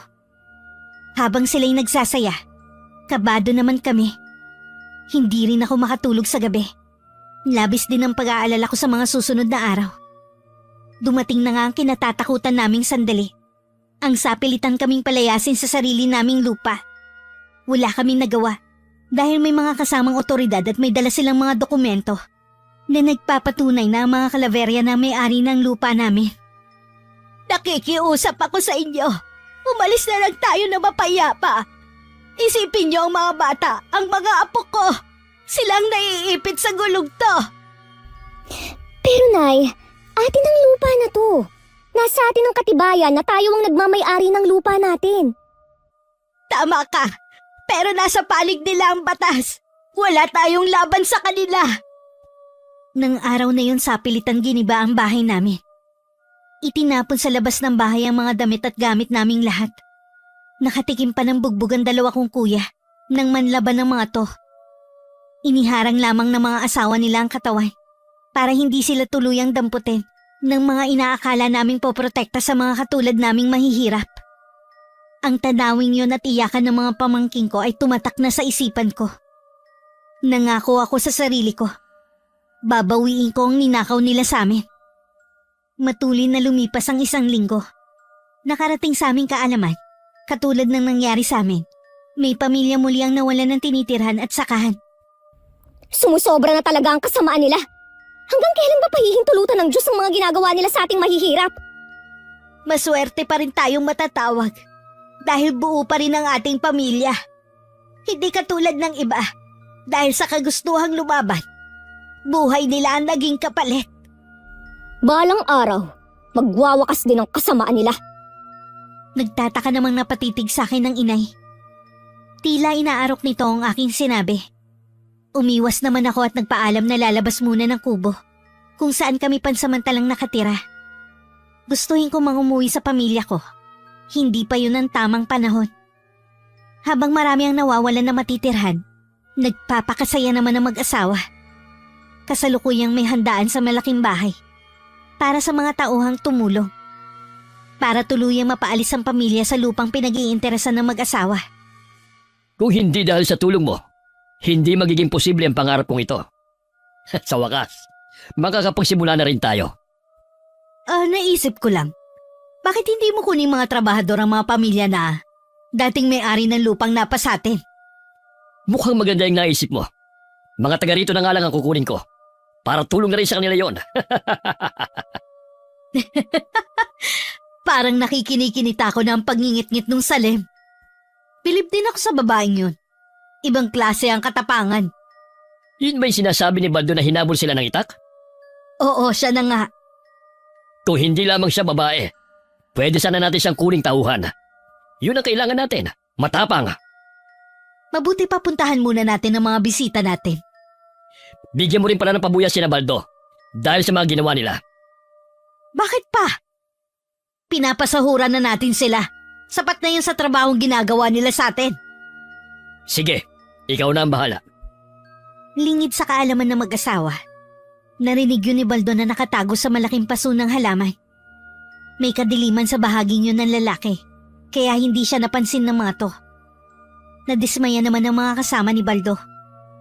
Habang sila'y nagsasaya, kabado naman kami. Hindi rin ako makatulog sa gabi. Labis din ang pag-aalala ko sa mga susunod na araw. Dumating na nga ang kinatatakutan naming sandali. Ang sapilitan kaming palayasin sa sarili naming lupa. Wala kaming nagawa dahil may mga kasamang otoridad at may dala silang mga dokumento na nagpapatunay na ang mga Claveria na may-ari ng lupa namin. Nakikiusap ako sa inyo. Umalis na lang tayo na mapayapa. Isipin niyo ang mga bata, ang mga apo ko. Silang naiipit sa gulog to. Pero Nay, atin ang lupa na to. Nasa atin ang katibayan na tayo ang nagmamay-ari ng lupa natin. Tama ka, pero nasa palig nila ang batas. Wala tayong laban sa kanila. Nang araw na yun sapilitan giniba ang bahay namin. Itinapon sa labas ng bahay ang mga damit at gamit naming lahat. Nakatikim pa ng bugbog ang 2 kong kuya nang manlaban ng mga to. Iniharang lamang ng mga asawa nila ang katawan para hindi sila tuluyang damputin ng mga inaakala naming poprotekta sa mga katulad naming mahihirap. Ang tanawing yun at iyakan ng mga pamangking ko ay tumatak na sa isipan ko. Nangako ako sa sarili ko. Babawiin ko ang ninakaw nila sa amin. Matulin na lumipas ang 1 linggo. Nakarating sa aming kaalaman, katulad ng nangyari sa amin. May pamilya muli ang nawalan ng tinitirhan at sakahan. Sumusobra na talaga ang kasamaan nila. Hanggang kailan ba pahihintulutan ng Diyos ang mga ginagawa nila sa ating mahihirap? Maswerte pa rin tayong matatawag dahil buo pa rin ang ating pamilya. Hindi katulad ng iba dahil sa kagustuhang lumaban. Buhay nila ang naging kapalit. Balang araw, magwawakas din ang kasamaan nila. Nagtataka namang napatitig sa akin ng inay. Tila inaarok nito ang aking sinabi. Umiwas naman ako at nagpaalam na lalabas muna ng kubo kung saan kami pansamantalang nakatira. Gustuhin ko mangumuwi sa pamilya ko. Hindi pa yun ang tamang panahon. Habang marami ang nawawalan na matitirhan, nagpapakasaya naman ang mag-asawa. Kasalukuyang may handaan sa malaking bahay para sa mga tauhang tumulong. Para tuluyang mapaalis ang pamilya sa lupang pinag-iinteresan ng mag-asawa. Kung hindi dahil sa tulong mo, hindi magiging posible ang pangarap kong ito. Sa wakas, makakapagsimula na rin tayo. Naisip ko lang. Bakit hindi mo kunin mga trabahador ang mga pamilya na dating may-ari ng lupang napa sa atin? Mukhang maganda yung naisip mo. Mga taga rito na nga lang ang kukunin ko. Para tulong na rin sa kanila yon. Parang nakikinikinita ko na ang pagngingit-ngit nung Salem. Bilib din ako sa babaeng yun. Ibang klase ang katapangan. Yun ba yung sinasabi ni Baldo na hinabol sila ng itak? Oo, siya na nga. Kung hindi lamang siya babae, pwede sana natin siyang kuning tauhan. Yun ang kailangan natin. Matapang. Mabuti pa puntahan muna natin ang mga bisita natin. Bigyan mo rin pala ng pabuya si Baldo dahil sa mga ginawa nila. Bakit pa? Pinapasahuran na natin sila. Sapat na yun sa trabahong ginagawa nila sa atin. Sige, ikaw na ang bahala. Lingid sa kaalaman ng mag-asawa. Narinig yun ni Baldo na nakatago sa malaking paso ng halaman. May kadiliman sa bahaging yun ng lalaki, kaya hindi siya napansin ng mga to. Nadismaya naman ang mga kasama ni Baldo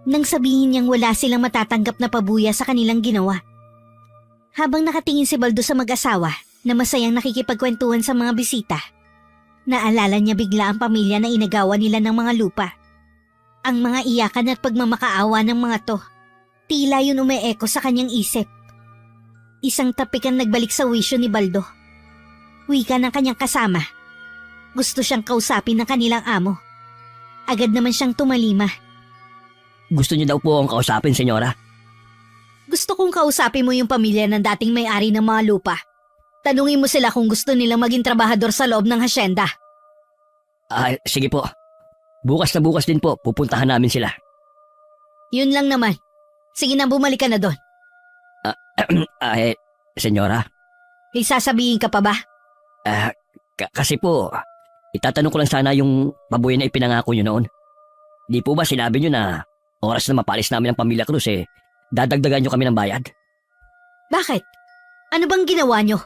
nang sabihin niyang wala silang matatanggap na pabuya sa kanilang ginawa. Habang nakatingin si Baldo sa mag-asawa na masayang nakikipagkwentuhan sa mga bisita, naalala niya bigla ang pamilya na inagawa nila ng mga lupa. Ang mga iyakan at pagmamakaawa ng mga to, tila yun umeeko sa kanyang isip. Isang tapik ang nagbalik sa wisyo ni Baldo. Wika ng kanyang kasama. Gusto siyang kausapin ng kanilang amo. Agad naman siyang tumalima. Gusto niyo daw po akong kausapin, senyora? Gusto kong kausapin mo yung pamilya ng dating may-ari ng mga lupa. Tanungin mo sila kung gusto nilang maging trabahador sa loob ng hasyenda. Sige po. Bukas na bukas din po, pupuntahan namin sila. Yun lang naman. Sige na, bumalik ka na doon. Senyora? May sasabihin ka pa ba? Kasi po, itatanong ko lang sana yung pabuya na ipinangako nyo noon. Di po ba sinabi nyo na oras na mapalis namin ang pamilya Cruz dadagdagan nyo kami ng bayad? Bakit? Ano bang ginawa nyo?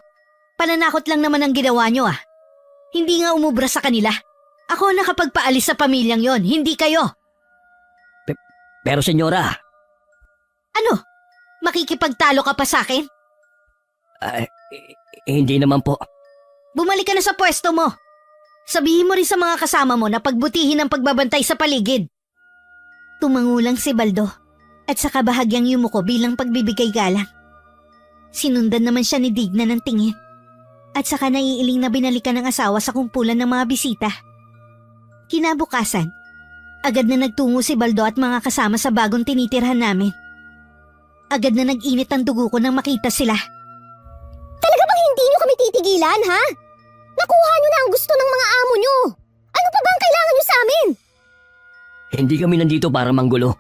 Pananakot lang naman ang ginawa nyo Hindi nga umubra sa kanila. Ako ang nakapagpaalis sa pamilyang yon, hindi kayo. Pero senyora... Ano? Makikipagtalo ka pa sa akin? Hindi naman po. Bumalik ka na sa pwesto mo. Sabihin mo rin sa mga kasama mo na pagbutihin ang pagbabantay sa paligid. Tumangulang si Baldo at saka bahagyang yumuko bilang pagbibigay galang. Sinundan naman siya ni Digna ng tingin at saka naiiling na binalikan ng asawa sa kumpulan ng mga bisita. Kinabukasan, agad na nagtungo si Baldo at mga kasama sa bagong tinitirhan namin. Agad na nag-init ang dugo ko nang makita sila. Talaga bang hindi nyo kami titigilan, ha? Nakuha nyo na ang gusto ng mga amo nyo. Ano pa ba ang kailangan nyo sa amin? Hindi kami nandito para manggulo.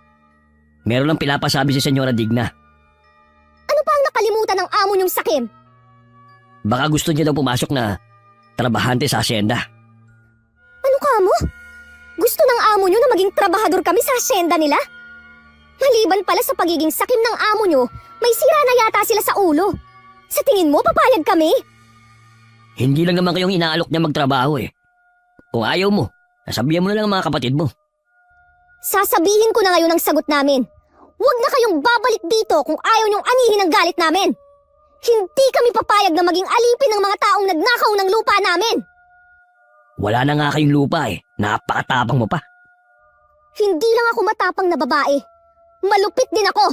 Meron lang pinapasabi si Senyora Digna. Ano pa ang nakalimutan ng amo nyong sakim? Baka gusto niya daw pumasok na trabahante sa asyenda. Ano ka mo? Gusto ng amo nyo na maging trabahador kami sa asyenda nila? Maliban pala sa pagiging sakim ng amo nyo, may sira na yata sila sa ulo. Sa tingin mo, papayag kami? Hindi lang naman kayong inaalok niya magtrabaho eh. Kung ayaw mo, nasabihan mo na lang ang mga kapatid mo. Sasabihin ko na ngayon ang sagot namin. Huwag na kayong babalik dito kung ayaw niyong anihin ang galit namin. Hindi kami papayag na maging alipin ng mga taong nagnakaw ng lupa namin. Wala na nga kayong lupa eh. Napakatapang mo pa. Hindi lang ako matapang na babae. Malupit din ako.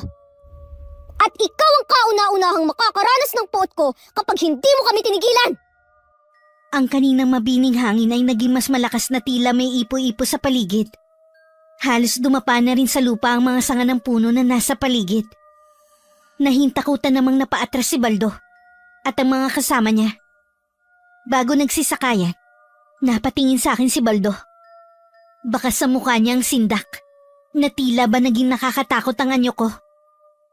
At ikaw ang kauna-unahang makakaranas ng puot ko kapag hindi mo kami tinigilan. Ang kaninang mabining hangin ay naging mas malakas na tila may ipo-ipo sa paligid. Halos dumapa na rin sa lupa ang mga sanga ng puno na nasa paligid. Nahintakutan namang napaatras si Baldo at ang mga kasama niya. Bago nagsisakayan, napatingin sa akin si Baldo. Baka sa mukha niya ang sindak na tila ba naging nakakatakot ang anyo ko.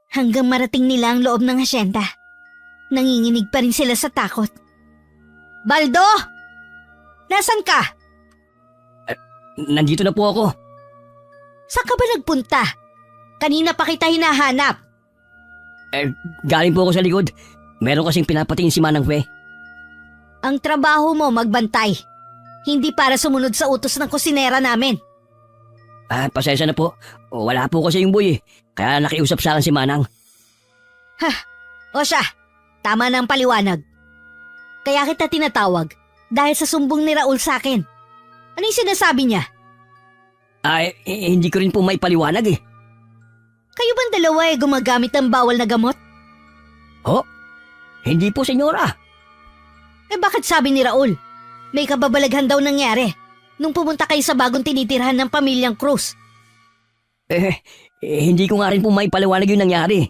Hanggang marating nila ang loob ng hasyenda. Nanginginig pa rin sila sa takot. Baldo! Nasaan ka? Nandito na po ako. Saan ka ba nagpunta? Kanina pa kita hinahanap. Galing po ako sa likod. Meron kasing pinapatingin si Manang Fe. Ang trabaho mo magbantay. Hindi para sumunod sa utos ng kusinera namin. Pasensya na po. Wala po kasi yung boy eh. Kaya nakiusap sa akin si Manang. O siya, tama na ang paliwanag. Kaya kita tinatawag dahil sa sumbong ni Raul sa akin. Ano yung sinasabi niya? Hindi ko rin po maipaliwanag eh. Kayo bang dalawa ay gumagamit ng bawal na gamot? Hindi po, senyora. Bakit sabi ni Raul? May kababalaghan daw nangyari nung pumunta kayo sa bagong tinitirhan ng pamilyang Cruz. Hindi ko nga rin po maipaliwanag yung nangyari.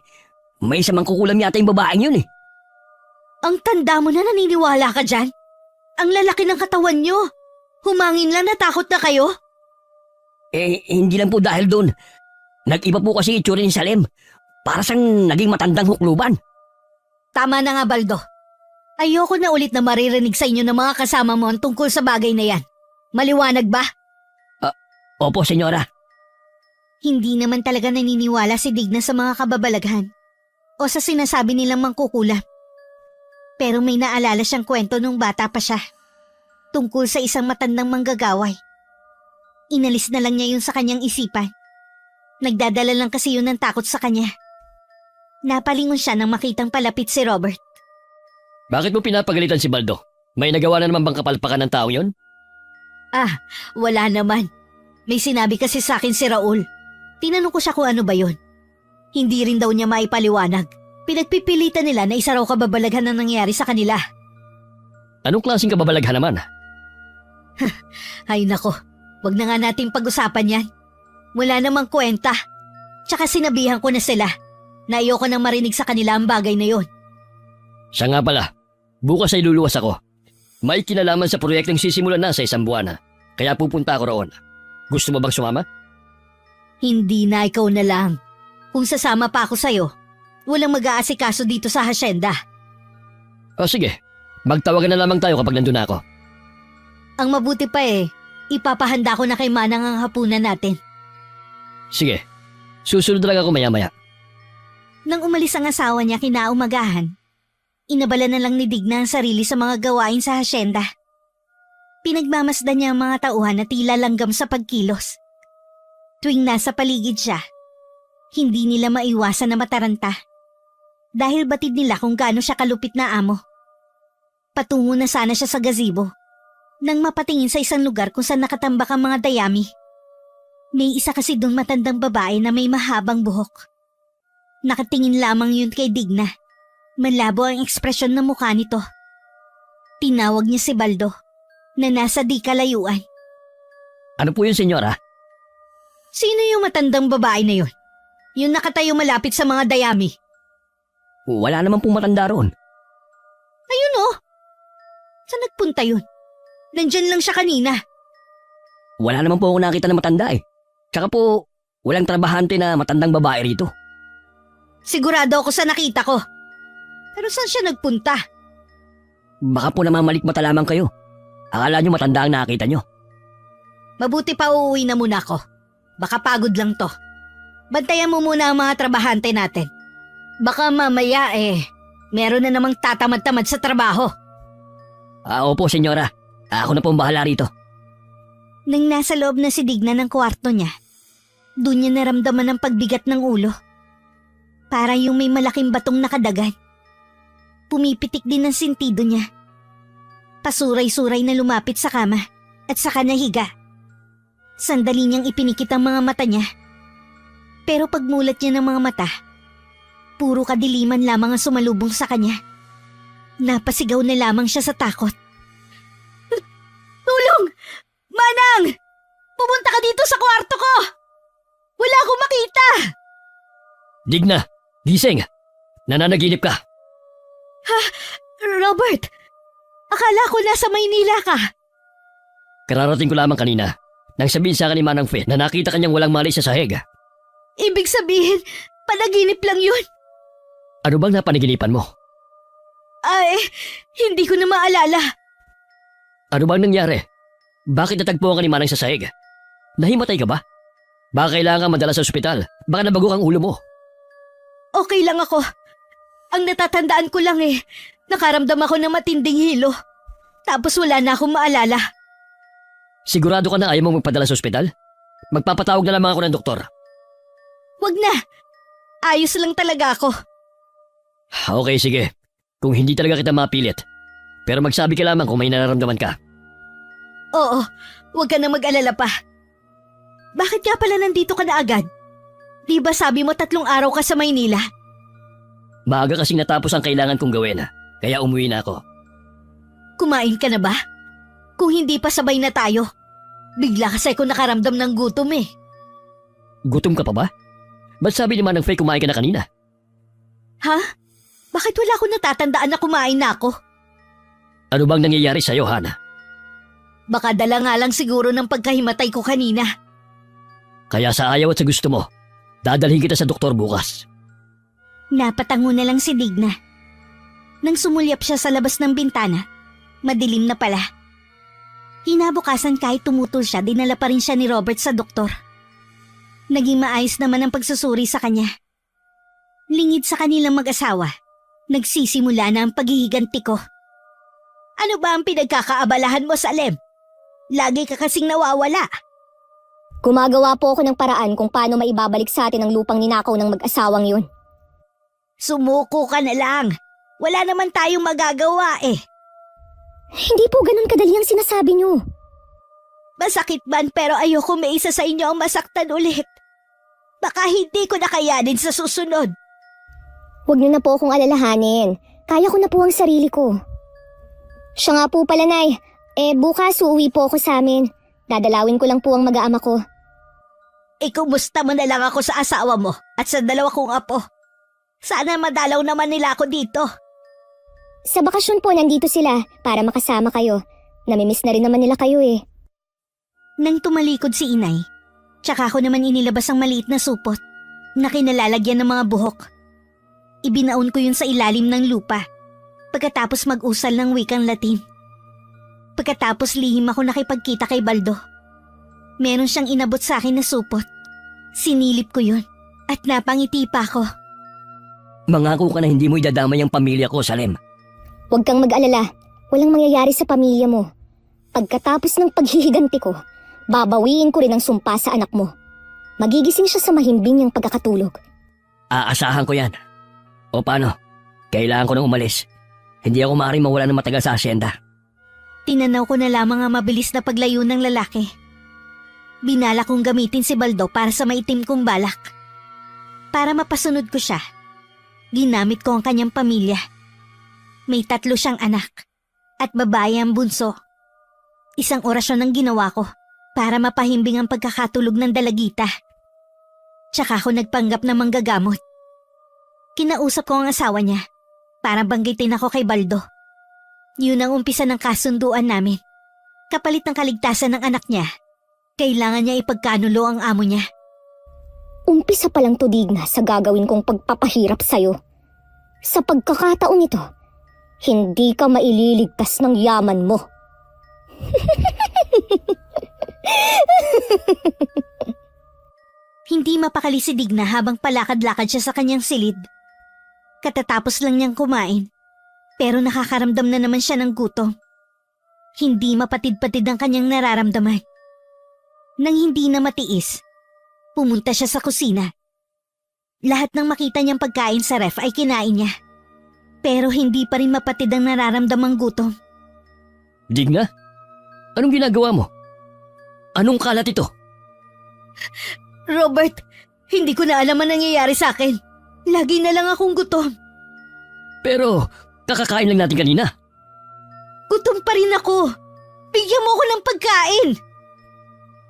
May isa mang kukulam yata yung babaeng yun eh. Ang tanda mo na naniniwala ka dyan? Ang lalaki ng katawan nyo. Humangin lang, natakot na kayo? Hindi lang po dahil doon. Nag-iba po kasi itsura ni Salem. Para siyang naging matandang hukluban. Tama na nga, Baldo. Ayoko na ulit na maririnig sa inyo ng mga kasama mo ang tungkol sa bagay na yan. Maliwanag ba? Opo, senyora. Hindi naman talaga naniniwala si Digna sa mga kababalaghan o sa sinasabi nilang mangkukulam. Pero may naalala siyang kwento nung bata pa siya tungkol sa isang matandang manggagaway. Inalis na lang niya yun sa kanyang isipan. Nagdadala lang kasi yun ng takot sa kanya. Napalingon siya nang makitang palapit si Robert. Bakit mo pinapagalitan si Baldo? May nagawa na naman bang kapalpakan ng tao yon? Wala naman. May sinabi kasi sa akin si Raul. Tinanong ko siya kung ano ba yon. Hindi rin daw niya maipaliwanag. Pinagpipilitan nila na isa raw kababalaghan na nangyari sa kanila. Anong klaseng kababalaghan naman? Ay nako, wag na nga nating pag-usapan yan. Wala namang kwenta. Tsaka sinabihan ko na sila na ayoko nang marinig sa kanila ang bagay na yon. Siya nga pala, bukas ay luluwas ako. May kinalaman sa proyektong sisimulan na sa isang buwan na. Kaya pupunta ako roon. Gusto mo bang sumama? Hindi na, ikaw na lang. Kung sasama pa ako sa'yo, walang mag-aasikaso dito sa hasyenda. Sige, magtawagan na lamang tayo kapag nandun na ako. Ang mabuti pa ipapahanda ko na kay Manang ang hapunan natin. Sige, susunod lang ako maya-maya. Nang umalis ang asawa niya kinaumagahan, inabala na lang ni Digna ang sarili sa mga gawain sa hasyenda. Pinagmamasdan niya ang mga tauhan na tila langgam sa pagkilos. Tuwing nasa paligid siya, hindi nila maiwasan na mataranta. Dahil batid nila kung gaano siya kalupit na amo. Patungo na sana siya sa gazebo nang mapatingin sa isang lugar kung saan nakatambak ang mga dayami. May isa kasi doon matandang babae na may mahabang buhok. Nakatingin lamang yun kay Digna. Malabo ang ekspresyon ng mukha nito. Tinawag niya si Baldo na nasa di kalayuan. Ano po yun, senyora? Sino yung matandang babae na yun? Yung nakatayo malapit sa mga dayami. Wala naman pong matanda roon. Ayun oh! Saan nagpunta yun? Nandyan lang siya kanina. Wala naman po ako nakita na matanda eh. Tsaka po, walang trabahante na matandang babae rito. Sigurado ako sa nakita ko. Pero saan siya nagpunta? Baka po namamalikmata lamang kayo. Akala nyo matanda ang nakita nyo. Mabuti pa uuwi na muna ako. Baka pagod lang to. Bantayan mo muna ang mga trabahante natin. Baka mamaya Meron na namang tatamad-tamad sa trabaho. Opo, senyora. Ako na pong bahala rito. Nang nasa loob na si Digna ng kwarto niya, doon niya naramdaman ang pagbigat ng ulo. Para yung may malaking batong nakadagan. Pumipitik din ang sentido niya. Pasuray-suray na lumapit sa kama at saka nahiga. Sandali niyang ipinikit ang mga mata niya. Pero pagmulat niya ng mga mata, puro kadiliman lamang ang sumalubong sa kanya. Napasigaw na lamang siya sa takot. Tulong! Manang! Pumunta ka dito sa kwarto ko! Wala akong makita! Digna, gising. Nananaginip ka. Robert! Akala ko nasa Maynila ka. Kararating ko lamang kanina nang sabihin sa akin ni Manang Fe na nakita kanyang walang mali sa sahig. Ibig sabihin, panaginip lang yun. Ano bang napanaginipan mo? Ay, hindi ko na maalala. Ano bang nangyari? Bakit natagpuan ka ni Manang sa sahig? Nahimatay ka ba? Baka kailangan madala sa ospital. Baka nabago ang ulo mo. Okay lang ako. Ang natatandaan ko lang nakaramdam ako ng matinding hilo. Tapos wala na akong maalala. Sigurado ka na ayaw mong magpadala sa ospital? Magpapatawag na lamang ako ng doktor. Wag na. Ayos lang talaga ako. Okay, sige. Kung hindi talaga kita mapilit. Pero magsabi ka lamang kung may nararamdaman ka. Oo, wag ka na mag-alala pa. Bakit nga pala nandito ka na agad? Di ba sabi mo 3 araw ka sa Maynila? Maaga kasing natapos ang kailangan kong gawin. Kaya umuwi na ako. Kumain ka na ba? Kung hindi pa sabay na tayo. Bigla kasi ako nakaramdam ng gutom Gutom ka pa ba? Ba't sabi ni Manang Faye kumain ka na kanina? Ha? Bakit wala akong natatandaan na kumain na ako? Ano bang nangyayari sa'yo, Hana? Baka dala nga lang siguro ng pagkahimatay ko kanina. Kaya sa ayaw at sa gusto mo, dadalhin kita sa doktor bukas. Napatango na lang si Digna. Nang sumulyap siya sa labas ng bintana, madilim na pala. Hinabukasan kahit tumutol siya, dinala pa rin siya ni Robert sa doktor. Naging maayos naman ang pagsusuri sa kanya. Lingid sa kanilang mag-asawa, nagsisimula na ang paghihiganti ko. Ano ba ang pinagkakaabalahan mo, Salem? Lagi ka kasing nawawala. Gumagawa po ako ng paraan kung paano maibabalik sa atin ang lupang ninakaw ng mag-asawang yun. Sumuko ka na lang. Wala naman tayong magagawa Hindi po ganun kadali ang sinasabi niyo. Masakit man pero ayoko may isa sa inyo ang masaktan ulit. Baka hindi ko na kayanin sa susunod. Huwag niyo na po akong alalahanin. Kaya ko na po ang sarili ko. Siya nga po pala, Nay. Bukas uuwi po ako sa amin. Dadalawin ko lang po ang mag-aama ko. Kumusta mo na lang ako sa asawa mo at sa 2 kong apo. Sana madalaw naman nila ako dito. Sa bakasyon po nandito sila para makasama kayo. Namimiss na rin naman nila kayo Nang tumalikod si inay, tsaka ako naman inilabas ang maliit na supot na kinalalagyan ng mga buhok. Ibinaon ko yun sa ilalim ng lupa pagkatapos mag-usal ng wikang Latin. Pagkatapos lihim ako nakipagkita kay Baldo. Meron siyang inabot sa akin na supot. Sinilip ko yun at napangiti pa ako. Mangako ka na hindi mo idadamay ang pamilya ko, Salem. Huwag kang mag-alala. Walang mangyayari sa pamilya mo. Pagkatapos ng paghihiganti ko, babawiin ko rin ang sumpa sa anak mo. Magigising siya sa mahimbing niyang pagkakatulog. Aasahan ko yan. O paano? Kailangan ko nang umalis. Hindi ako maaaring mawala ng matagal sa asyenda. Tinanaw ko na lamang ang mabilis na paglayo ng lalaki. Binala kong gamitin si Baldo para sa maitim kong balak. Para mapasunod ko siya, ginamit ko ang kanyang pamilya. May 3 siyang anak at babae ang bunso. Isang orasyon ang ginawa ko para mapahimbing ang pagkakatulog ng dalagita. Tsaka ako nagpanggap na manggagamot. Kinausap ko ang asawa niya para banggitin ako kay Baldo. Yun ang umpisa ng kasunduan namin. Kapalit ng kaligtasan ng anak niya, kailangan niya ipagkanulo ang amo niya. Umpisa pa lang to, Digna, sa gagawin kong pagpapahirap sa'yo. Sa pagkakataong ito, hindi ka maililigtas ng yaman mo. Hindi mapakali si Digna habang palakad-lakad siya sa kanyang silid. Katatapos lang niyang kumain, pero nakakaramdam na naman siya ng gutom. Hindi mapatid-patid ang kanyang nararamdaman. Nang hindi na matiis, pumunta siya sa kusina. Lahat ng makita niyang pagkain sa ref ay kinain niya. Pero hindi pa rin mapatid ang nararamdamang gutom. Digna? Anong ginagawa mo? Anong kalat ito? Robert, hindi ko na alam ang nangyayari sa akin. Lagi na lang akong gutom. Pero, kakakain lang natin kanina. Gutom pa rin ako. Bigyan mo ako ng pagkain.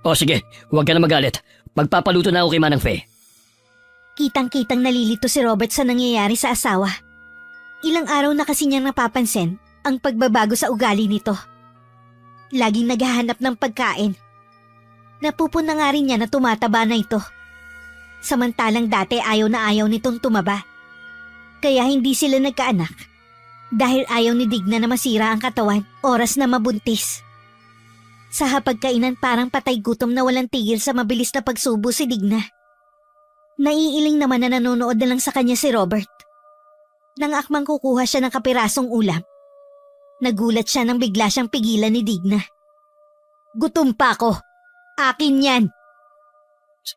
O sige, huwag ka na magalit. Magpapaluto na ako kay Manang Fe. Kitang-kitang nalilito si Robert sa nangyayari sa asawa. Ilang araw na kasi niyang napapansin ang pagbabago sa ugali nito. Laging naghahanap ng pagkain. Napupuna nga rin niya na tumataba na ito. Samantalang dati ayaw na ayaw nitong tumaba. Kaya hindi sila nagkaanak. Dahil ayaw ni Digna na masira ang katawan oras na mabuntis. Sa hapagkainan parang patay gutom na walang tigil sa mabilis na pagsubo si Digna. Naiiling naman na nanonood na lang sa kanya si Robert. Nang akmang kukuha siya ng kapirasong ulam, nagulat siya nang bigla siyang pigilan ni Digna. Gutom pa ako. Akin yan.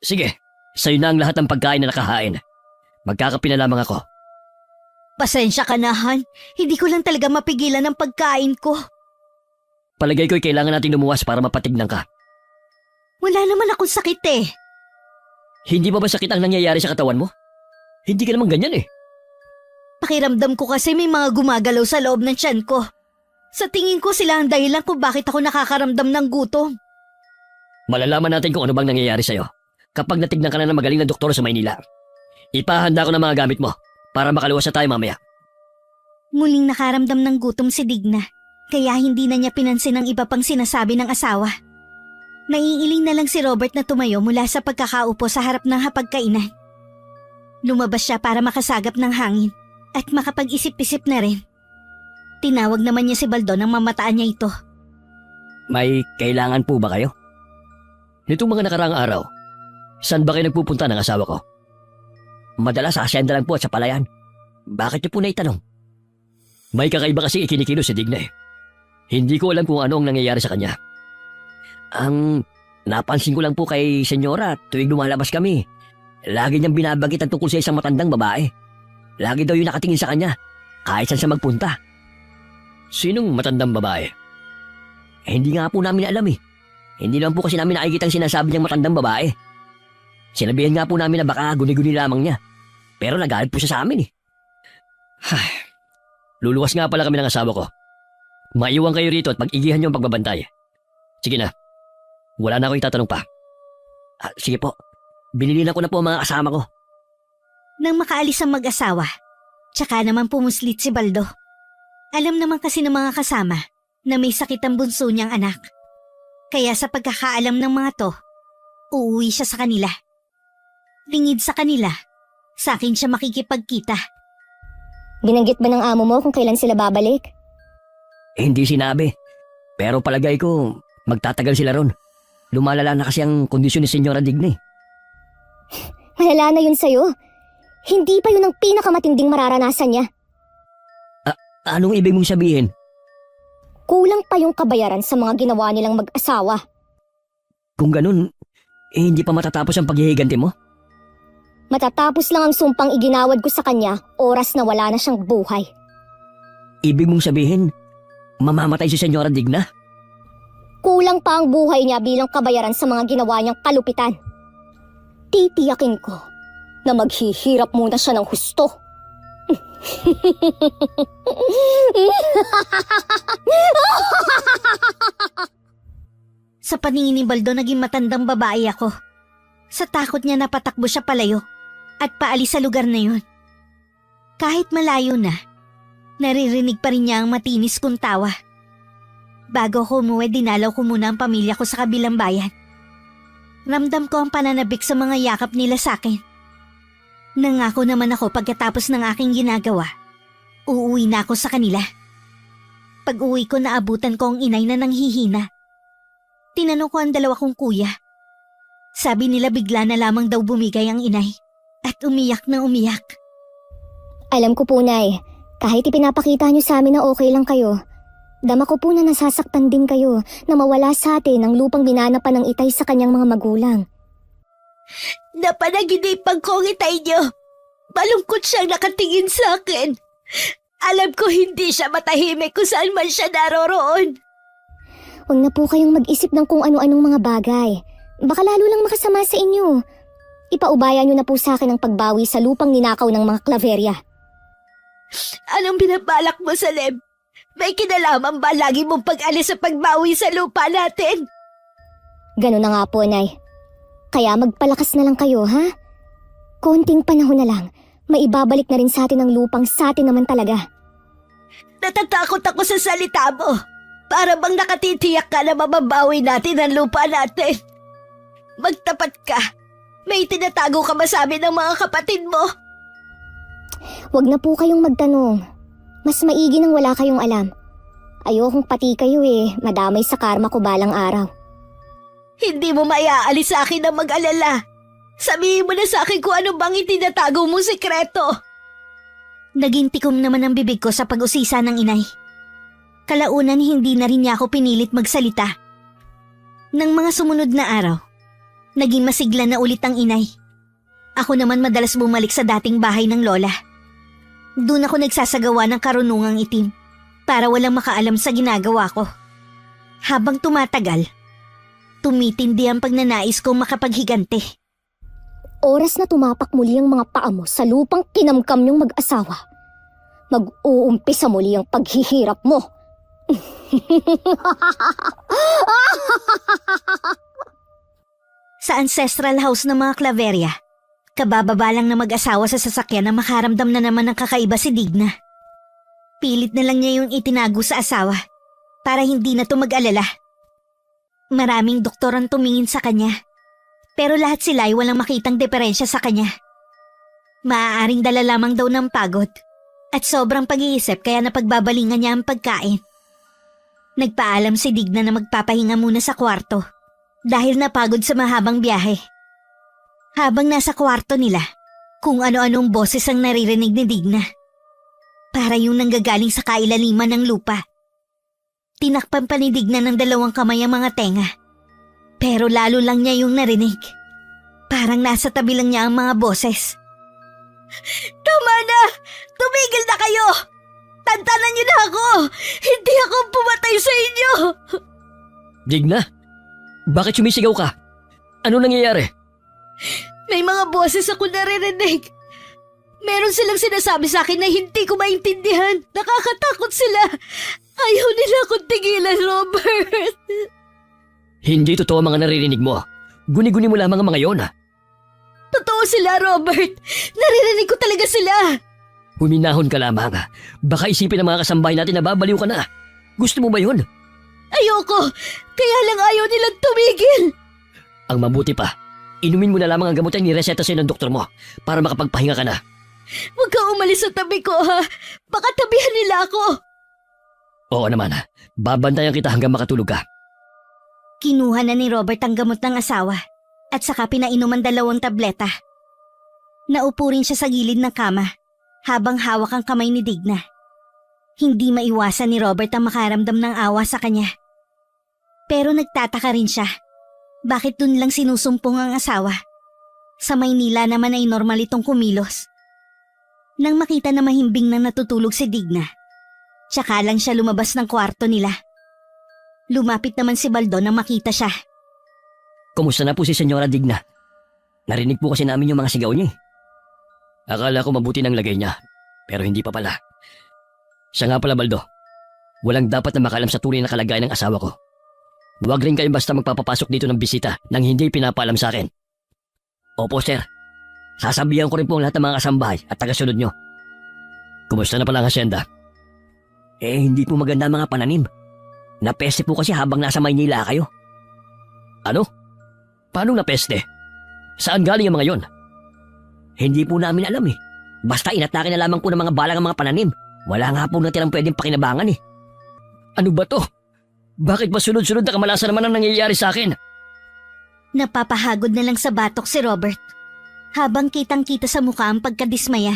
Sige, sa'yo na ang lahat ng pagkain na nakahain. Magkakape na lamang ako. Pasensya ka na, Han. Hindi ko lang talaga mapigilan ang pagkain ko. Palagay ko'y kailangan nating lumuwas para mapatignan ka. Wala naman akong sakit eh. Hindi ba sakit ang nangyayari sa katawan mo? Hindi ka naman ganyan eh. Pakiramdam ko kasi may mga gumagalaw sa loob ng tiyan ko. Sa tingin ko sila ang dahilan kung bakit ako nakakaramdam ng gutom. Malalaman natin kung ano bang nangyayari sa'yo kapag natignan ka na ng magaling na doktor sa Maynila. Ipahanda ko ng mga gamit mo para makaluwas na tayo mamaya. Muling nakaramdam ng gutom si Digna, kaya hindi na niya pinansin ang iba pang sinasabi ng asawa. Naiiling na lang si Robert na tumayo mula sa pagkakaupo sa harap ng hapagkainan. Lumabas siya para makasagap ng hangin at makapag-isip-isip na rin. Tinawag naman niya si Baldo nang mamataan niya ito. May kailangan po ba kayo? Nitong mga nakaraang araw, saan ba kayo nagpupunta ng asawa ko? Madalas sa asyenda lang po at sa palayan. Bakit niyo po naitanong? May kakaiba kasi ikinikilos si Digna eh. Hindi ko alam kung ano ang nangyayari sa kanya. Ang napansin ko lang po kay Senyora tuwing lumalabas kami, lagi niyang binabagit ang tungkol sa isang matandang babae. Lagi daw yung nakatingin sa kanya, kahit saan siya magpunta. Sinong matandang babae? Hindi nga po namin alam eh. Hindi naman po kasi namin nakikita ang sinasabi niyang matandang babae. Sinabihan nga po namin na baka guni-guni lamang niya. Pero nagalit po siya sa amin eh. Luluwas nga pala kami ng asawa ko. Maiwan kayo rito at mag-igihan niyo ang pagbabantay. Sige na. Wala na ako itatanong pa. Sige po. Binilinan ko na po ang mga kasama ko. Nang makaalis ang mag-asawa, tsaka naman pumuslit si Baldo. Alam naman kasi ng mga kasama na may sakit ang bunso niyang anak. Kaya sa pagkakaalam ng mga to, uuwi siya sa kanila. Lingid sa kanila, sa akin siya makikipagkita. Binanggit ba ng amo mo kung kailan sila babalik? Hindi sinabi. Pero palagay ko, magtatagal sila ron. Lumalala na kasi ang kondisyon ni Senyora Digna. Malala na yun sa'yo. Hindi pa yun ang pinakamatinding mararanasan niya. Anong ibig mong sabihin? Kulang pa yung kabayaran sa mga ginawa nilang mag-asawa. Kung ganun, hindi pa matatapos ang paghihiganti mo? Matatapos lang ang sumpang iginawad ko sa kanya oras na wala na siyang buhay. Ibig mong sabihin, mamamatay si Senyora Digna? Kulang pa ang buhay niya bilang kabayaran sa mga ginawa niyang kalupitan. Titiyakin ko na maghihirap muna siya ng husto. Sa paningin ni Baldo, naging matandang babae ako. Sa takot niya napatakbo siya palayo at paalis sa lugar na yun. Kahit malayo na, naririnig pa rin niya ang matinis kong tawa. Bago ko umuwi, dinalaw ko muna ang pamilya ko sa kabilang bayan. Ramdam ko ang pananabik sa mga yakap nila sa akin. Nangako naman ako pagkatapos ng aking ginagawa. Uuwi na ako sa kanila. Pag-uwi ko, naabutan ko ang inay na nanghihina. Tinanong ko ang dalawa kong kuya. Sabi nila bigla na lamang daw bumigay ang inay at umiyak na umiyak. Alam ko po, Nay. Kahit ipinapakita niyo sa amin na okay lang kayo, dama ko po na nasasaktan din kayo na mawala sa atin ang lupang binanapan ng Itay sa kanyang mga magulang. Napanaginipan ko ang Itay niyo. Malungkot siyang nakatingin sa akin. Alam ko hindi siya matahimik kung saan man siya naroroon. Huwag na po kayong mag-isip ng kung ano-anong mga bagay. Baka lalo lang makasama sa inyo. Ipaubaya niyo na po sa akin ang pagbawi sa lupang ninakaw ng mga Claveria. Anong binabalak mo, Salem? May kinalaman ba lagi mong pag-alis sa pagbawi sa lupa natin? Ganun na nga po, Nay. Kaya magpalakas na lang kayo, ha? Konting panahon na lang, maibabalik na rin sa atin ang lupang sa atin naman talaga. Natatakot ako sa salita mo. Para bang nakatitiyak ka na mababawi natin ang lupa natin. Magtapat ka. May tinatago ka ba sa amin ng mga kapatid mo? Huwag na po kayong magtanong. Mas maigi nang wala kayong alam. Ayokong pati kayo madamay sa karma ko balang araw. Hindi mo maiaalis sa akin na mag-alala. Sabihin mo na sa akin kung ano bang itinatago mong sikreto. Naging tikom naman ang bibig ko sa pag-usisa ng inay. Kalaunan hindi na rin niya ako pinilit magsalita. Nang mga sumunod na araw, naging masigla na ulit ang inay. Ako naman madalas bumalik sa dating bahay ng lola. Doon ako nagsasagawa ng karunungang itim para walang makaalam sa ginagawa ko. Habang tumatagal, tumitindi ang pagnanais kong makapaghigante. Oras na tumapak muli ang mga paa mo sa lupang kinamkam niyong mag-asawa. Mag-uumpisa muli ang paghihirap mo. Sa ancestral house ng mga Claveria, kabababa lang na mag-asawa sa sasakyan na makaramdam na naman ng kakaiba si Digna. Pilit na lang niya yung itinago sa asawa para hindi na to mag-alala. Maraming doktor ang tumingin sa kanya, pero lahat sila ay walang makitang diferensya sa kanya. Maaaring dala lamang daw ng pagod at sobrang pag-iisip kaya napagbabalingan niya ang pagkain. Nagpaalam si Digna na magpapahinga muna sa kwarto dahil napagod sa mahabang biyahe. Habang nasa kwarto nila, kung ano-anong boses ang naririnig ni Digna. Para yung nanggagaling sa kailaliman ng lupa. Tinakpan pa ni Digna ng 2 kamay ang mga tenga. Pero lalo lang niya yung narinig. Parang nasa tabi lang niya ang mga boses. Tama na! Tumigil na kayo! Tantanan niyo na ako! Hindi ako pumatay sa inyo! Digna, bakit sumisigaw ka? Ano nangyayari? May mga boses ako naririnig. Meron silang sinasabi sa akin na hindi ko maintindihan. Nakakatakot sila. Ayaw nila akong tigilan, Robert. Hindi totoo ang mga naririnig mo. Guni-guni mo lamang ang mga yon. Totoo sila, Robert. Naririnig ko talaga sila. Huminahon ka lamang. Baka isipin ng mga kasambahay natin na babaliw ka na. Gusto mo ba yun? Ayoko. Kaya lang ayaw nilang tumigil. Ang mabuti pa, inumin mo na lamang ang gamot na nireseta sa'yo ng doktor mo para makapagpahinga ka na. Huwag ka umalis sa tabi ko, ha? Baka tabihan nila ako. Oo naman, babantayan kita hanggang makatulog ka. Kinuha na ni Robert ang gamot ng asawa at saka pinainom ang 2 tableta. Naupo rin siya sa gilid ng kama habang hawak ang kamay ni Digna. Hindi maiwasan ni Robert ang makaramdam ng awa sa kanya. Pero nagtataka rin siya. Bakit dun lang sinusumpong ang asawa? Sa Maynila naman ay normal itong kumilos. Nang makita na mahimbing na natutulog si Digna, tsaka lang siya lumabas ng kwarto nila. Lumapit naman si Baldo nang makita siya. Kumusta na po si Senyora Digna? Narinig po kasi namin yung mga sigaw niya. Akala ko mabuti ng lagay niya, pero hindi pa pala. Siya nga pala, Baldo. Walang dapat na makalam sa tunay na kalagayan ng asawa ko. Huwag rin kayong basta magpapapasok dito ng bisita nang hindi pinapaalam sa akin. Opo, sir. Sasabihan ko rin po ang lahat ng mga kasambahay at tagasunod nyo. Kumusta na pala ang asyenda? Hindi po maganda ang mga pananim. Napeste po kasi habang nasa Maynila kayo. Ano? Paano napeste? Saan galing ang mga yon? Hindi po namin alam eh. Basta inatake na lamang po ng mga balang ang mga pananim. Wala nga po natirang pwedeng pakinabangan eh. Ano ba to? Bakit ba sunod-sunod na kamalasan naman ang nangyayari sa akin? Napapahagod na lang sa batok si Robert habang kitang-kita sa mukha ang pagkadismaya.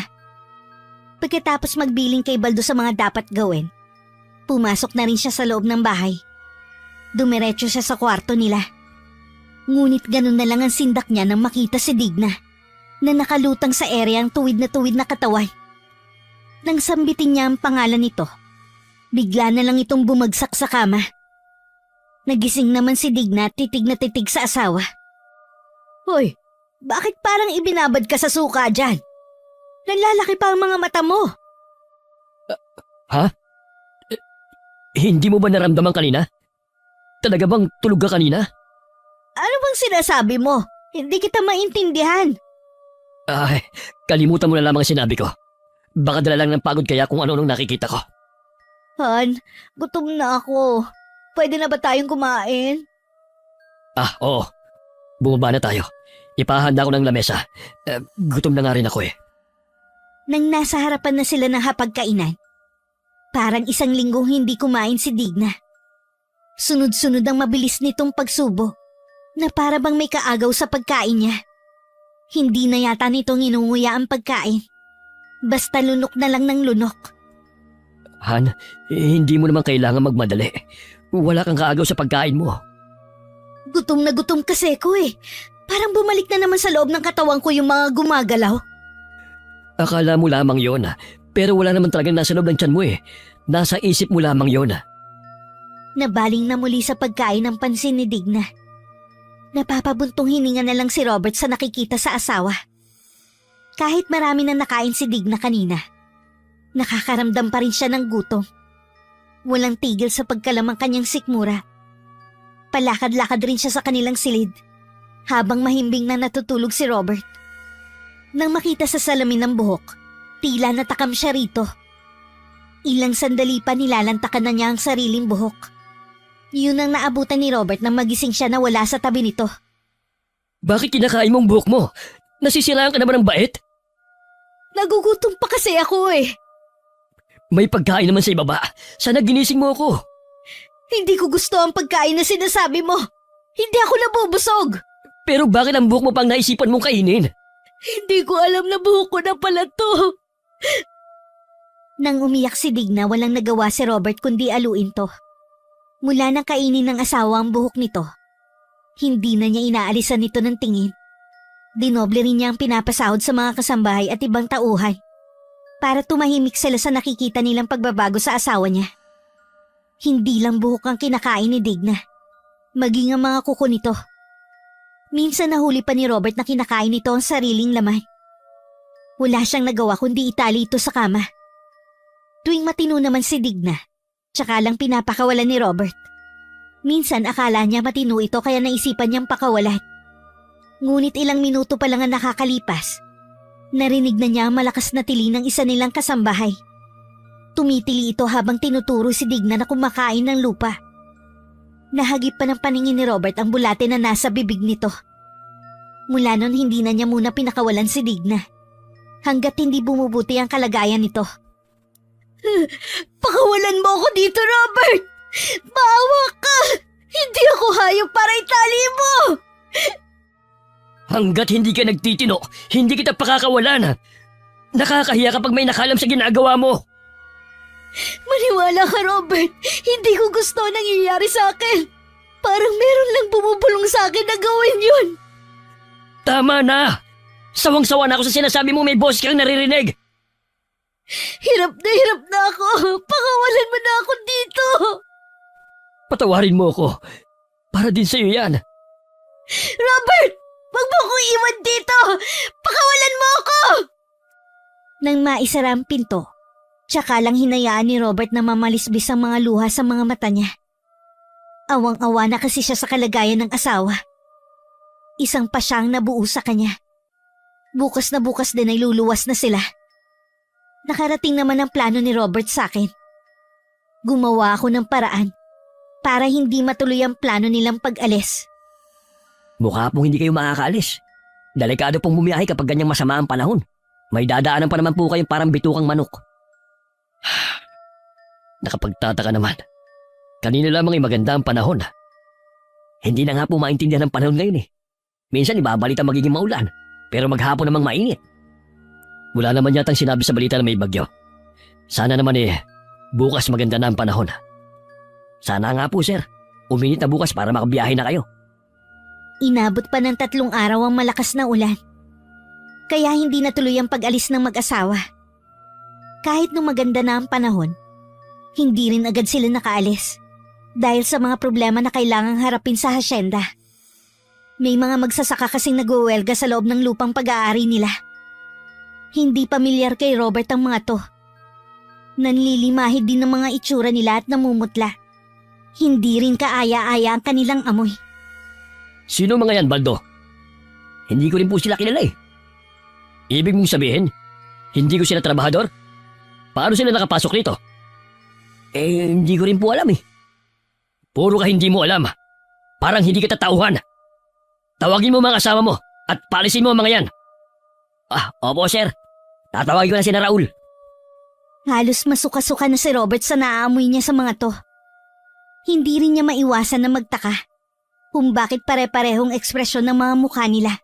Pagkatapos magbiling kay Baldo sa mga dapat gawin, pumasok na rin siya sa loob ng bahay. Dumiretso siya sa kwarto nila. Ngunit ganun na lang ang sindak niya nang makita si Digna na nakalutang sa ere ang tuwid na katawan. Nang sambitin niya ang pangalan nito, bigla na lang itong bumagsak sa kama. Nagising naman si Digna at titig na titig sa asawa. Hoy, bakit parang ibinabad ka sa suka dyan? Nalalaki pa ang mga mata mo. Ha? Hindi mo ba naramdaman kanina? Talaga bang tulog ka kanina? Ano bang sinasabi mo? Hindi kita maintindihan. Ay, kalimutan mo na lamang ang sinabi ko. Baka dala lang ng pagod kaya kung ano nung nakikita ko. Han, gutom na ako. Pwede na ba tayong kumain? Ah, oo. Bumaba na tayo. Ipahanda ko ng lamesa. Gutom na nga rin ako eh. Nang nasa harapan na sila ng hapagkainan, parang isang linggong hindi kumain si Digna. Sunod-sunod ang mabilis nitong pagsubo na para bang may kaagaw sa pagkain niya. Hindi na yata nitong inunguya ang pagkain. Basta lunok na lang ng lunok. Han, hindi mo naman kailangan magmadali. Wala kang kaagaw sa pagkain mo. Gutom na gutom kasi ko eh. Parang bumalik na naman sa loob ng katawan ko yung mga gumagalaw. Akala mo lamang yon, pero wala naman talagang nasa loob ng tiyan mo eh. Nasa isip mo lamang yon. Nabaling na muli sa pagkain ng pansin ni Digna. Napapabuntong hininga na lang si Robert sa nakikita sa asawa. Kahit marami na nakain si Digna kanina, nakakaramdam pa rin siya ng gutom. Walang tigil sa pagkalamang kanyang sikmura. Palakad-lakad rin siya sa kanilang silid, habang mahimbing na natutulog si Robert. Nang makita sa salamin ng buhok, tila natakam siya rito. Ilang sandali pa nilalantakan na niya ang sariling buhok. Yun ang naabutan ni Robert nang magising siya na wala sa tabi nito. Bakit kinakain mo ang buhok mo? Nasisiraan ka naman ng bait? Nagugutom pa kasi ako eh. May pagkain naman sa ibaba. Sana ginising mo ako. Hindi ko gusto ang pagkain na sinasabi mo. Hindi ako nabubusog. Pero bakit ang buhok mo pang naisipan mong kainin? Hindi ko alam na buhok ko na pala to. Nang umiyak si Digna, walang nagawa si Robert kundi aluin to. Mula nang kainin ng asawa ang buhok nito, hindi na niya inaalisan nito ng tingin. Dinoble rin niya ang pinapasahod sa mga kasambahay at ibang tauhan para tumahimik sila sa nakikita nilang pagbabago sa asawa niya. Hindi lang buhok ang kinakain ni Digna, maging ang mga kuko nito. Minsan nahuli pa ni Robert na kinakain nito ang sariling laman. Wala siyang nagawa kundi itali ito sa kama. Tuwing matino naman si Digna, tsaka lang pinapakawalan ni Robert. Minsan akala niya matino ito kaya naisipan niyang pakawalan. Ngunit ilang minuto pa lang ang nakakalipas, narinig na niya ang malakas na tili ng isa nilang kasambahay. Tumitili ito habang tinuturo si Digna na kumakain ng lupa. Nahagip pa ng paningin ni Robert ang bulate na nasa bibig nito. Mula noon hindi na niya muna pinakawalan si Digna, hanggat hindi bumubuti ang kalagayan nito. Pakawalan mo ako dito, Robert! Maawa ka! Hindi ako hayop para itali mo! Hanggat hindi ka nagtitino, hindi kita pakakawalan. Nakakahiya kapag may nakalam sa ginagawa mo. Maniwala ka, Robert. Hindi ko gusto ang nangyayari sa akin. Parang meron lang bumubulong sa akin na gawin yun. Tama na! Sawang-sawa na ako sa sinasabi mo may boss kang naririnig. Hirap na ako. Pakawalan mo na ako dito. Patawarin mo ako. Para din sa'yo yan. Robert! Wag mo akong iwan dito! Pakawalan mo ako! Nang maisara ang pinto, tsaka lang hinayaan ni Robert na mamalisbis ang mga luha sa mga mata niya. Awang-awa na kasi siya sa kalagayan ng asawa. Isang pasyang nabuo sa kanya. Bukas na bukas din ay luluwas na sila. Nakarating naman ang plano ni Robert sa akin. Gumawa ako ng paraan para hindi matuloy ang plano nilang pag-alis. Mukha pong hindi kayo makakaalis. Delikado pong bumiyahe kapag ganyang masama ang panahon. May dadaanan pa naman po kayong parang bitukang manok. Nakapagtataka naman. Kanina lamang ay maganda ang panahon. Hindi na nga po maintindihan ang panahon ngayon eh. Minsan ibabalita magiging maulan, pero maghapon namang mainit. Wala naman yatang sinabi sa balita na may bagyo. Sana naman bukas maganda na ang panahon. Sana nga po sir, uminit na bukas para makabiyahe na kayo. Inabot pa ng 3 araw ang malakas na ulan. Kaya hindi natuloy ang pag-alis ng mag-asawa. Kahit nung maganda na ang panahon, hindi rin agad sila nakaalis dahil sa mga problema na kailangang harapin sa hasyenda. May mga magsasaka kasing nagwewelga sa loob ng lupang pag-aari nila. Hindi pamilyar kay Robert ang mga to. Nanlilimahid din ng mga itsura nila at namumutla. Hindi rin kaaya-aya ang kanilang amoy. Sino mga yan, Baldo? Hindi ko rin po sila kilala eh. Ibig mong sabihin, hindi ko sila trabahador? Paano sila nakapasok rito? Hindi ko rin po alam eh. Puro ka hindi mo alam. Parang hindi kita tauhan. Tawagin mo mga kasama mo at palisin mo ang mga yan. Opo sir. Tatawagin ko na si Raul. Halos masuka-suka na si Robert sa naaamoy niya sa mga to. Hindi rin niya maiwasan na magtaka kung bakit pare-parehong ekspresyon ng mga mukha nila.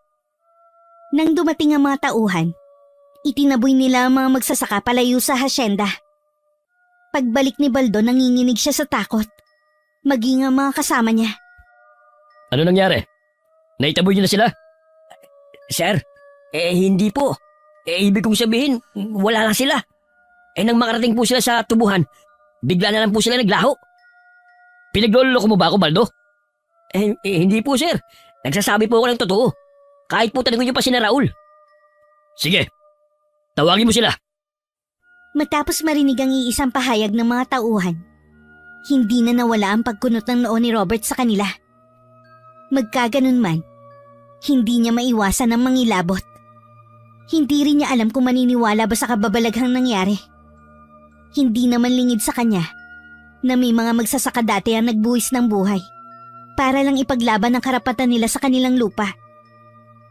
Nang dumating ang mga tauhan, itinaboy nila ang mga magsasaka palayo sa hasyenda. Pagbalik ni Baldo, nanginginig siya sa takot, maging ang mga kasama niya. Ano nangyari? Naitaboy niyo na sila? Sir, hindi po. Ibig kong sabihin, wala lang sila. Nang makarating po sila sa tubuhan, bigla na lang po sila naglaho. Pinagloloko mo ba ako, Baldo? Hindi po, sir. Nagsasabi po ako ng totoo. Kahit po tanongin niyo pa si Raul. Sige, tawagin mo sila. Matapos marinig ang iisang pahayag ng mga tauhan, hindi na nawala ang pagkunot ng noo ni Robert sa kanila. Magkaganon man, hindi niya maiwasan ang mangilabot. Hindi rin niya alam kung maniniwala ba sa kababalaghang nangyari. Hindi naman lingid sa kanya na may mga magsasaka dati ang nagbuwis ng buhay para lang ipaglaban ang karapatan nila sa kanilang lupa.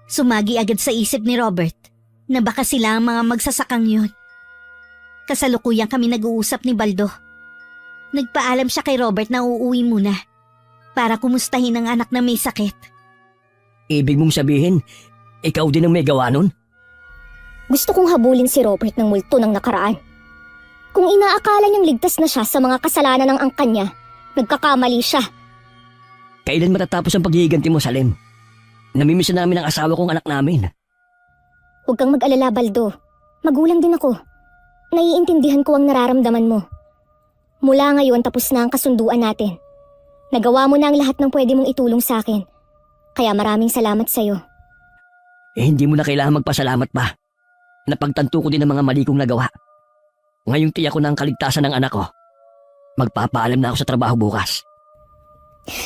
Sumagi agad sa isip ni Robert na baka sila ang mga magsasakang yun. Kasalukuyang kami nag-uusap ni Baldo. Nagpaalam siya kay Robert na uuwi muna para kumustahin ang anak na may sakit. Ibig mong sabihin, ikaw din ang may gawa nun? Gusto kong habulin si Robert ng multo ng nakaraan. Kung inaakala niyang ligtas na siya sa mga kasalanan ng angkan niya, nagkakamali siya. Kailan matatapos ang paghihiganti mo, Salim? Namimiss na namin ang asawa kong anak namin. Huwag kang mag-alala, Baldo. Magulang din ako. Naiintindihan ko ang nararamdaman mo. Mula ngayon tapos na ang kasunduan natin. Nagawa mo na ang lahat ng pwede mong itulong sa akin. Kaya maraming salamat sa'yo. Hindi mo na kailangan magpasalamat pa. Napagtanto ko din ang mga mali kong nagawa. Ngayong tiyak ko na ang kaligtasan ng anak ko. Magpapaalam na ako sa trabaho bukas.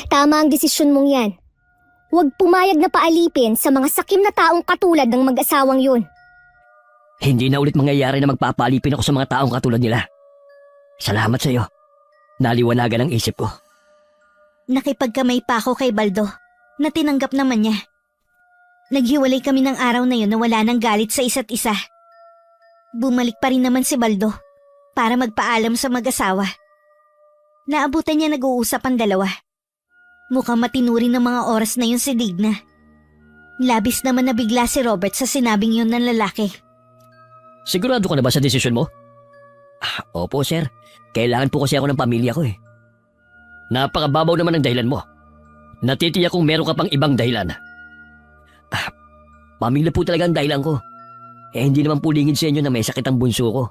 Tama ang desisyon mong yan. Huwag pumayag na paalipin sa mga sakim na taong katulad ng mag-asawang yun. Hindi na ulit mangyayari na magpapalipin ako sa mga taong katulad nila. Salamat sa iyo. Naliwanagan ang isip ko. Nakipagkamay pa ako kay Baldo na tinanggap naman niya. Naghiwalay kami ng araw na yun na wala nang galit sa isa't isa. Bumalik pa rin naman si Baldo para magpaalam sa mag-asawa. Naabutan niya nag-uusap ang dalawa. Mukhang matinurin ng mga oras na yun si Digna. Labis naman nabigla si Robert sa sinabing yun ng lalaki. Sigurado ka na ba sa desisyon mo? Opo, sir. Kailangan po kasi ako ng pamilya ko eh. Napakababaw naman ang dahilan mo. Natitiyak kong meron ka pang ibang dahilan. Pamilya po talaga ang dahilan ko. Hindi naman po lingid sa inyo na may sakit ang bunso ko.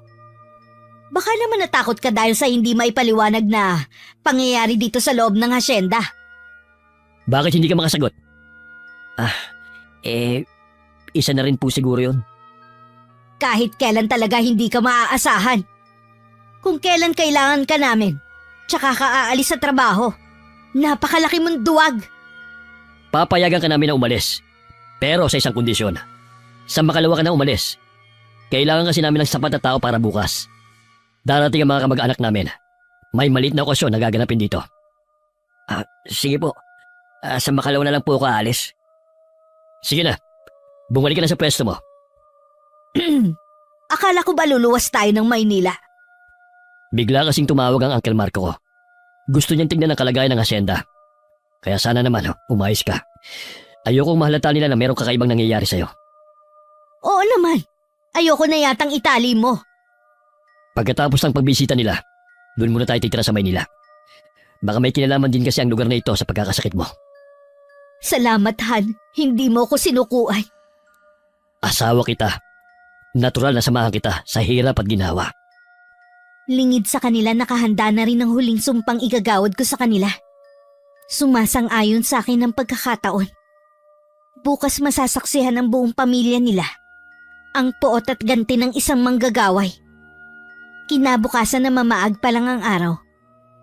Baka naman natakot ka dahil sa hindi maipaliwanag na pangyayari dito sa loob ng hasyenda. Bakit hindi ka makasagot? Isa na rin po siguro yun. Kahit kailan talaga hindi ka maaasahan. Kung kailan kailangan ka namin, tsaka ka aalis sa trabaho. Napakalaki mong duwag. Papayagan ka namin na umalis. Pero sa isang kondisyon. Sa makalawa ka na umalis. Kailangan kasi namin ng sapat na tao para bukas. Darating ang mga kamag-anak namin. May maliit na okasyon na gaganapin dito. Sige po. Sa makalawa na lang po ako aalis. Sige na. Bumalik ka na sa pwesto mo. Akala ko ba luluwas tayo ng Maynila? Bigla kasing tumawag ang Uncle Marco ko. Gusto niyang tingnan ang kalagayan ng asyenda. Kaya sana naman, umayos ka. Ayokong mahalata nila na merong kakaibang nangyayari sa'yo. Oo naman. Ayoko na yatang itali mo. Pagkatapos ng pagbisita nila, doon muna tayo titira sa Maynila. Baka may kinalaman din kasi ang lugar na ito sa pagkakasakit mo. Salamat, Han. Hindi mo ko sinukuan. Asawa kita. Natural na samahan kita sa hirap at ginawa. Lingid sa kanila nakahanda na rin ang huling sumpang igagawad ko sa kanila. Sumasang-ayon sa akin ang pagkakataon. Bukas masasaksihan ng buong pamilya nila ang poot at ganti ng isang manggagaway. Kinabukasan na mamaag pa lang ang araw.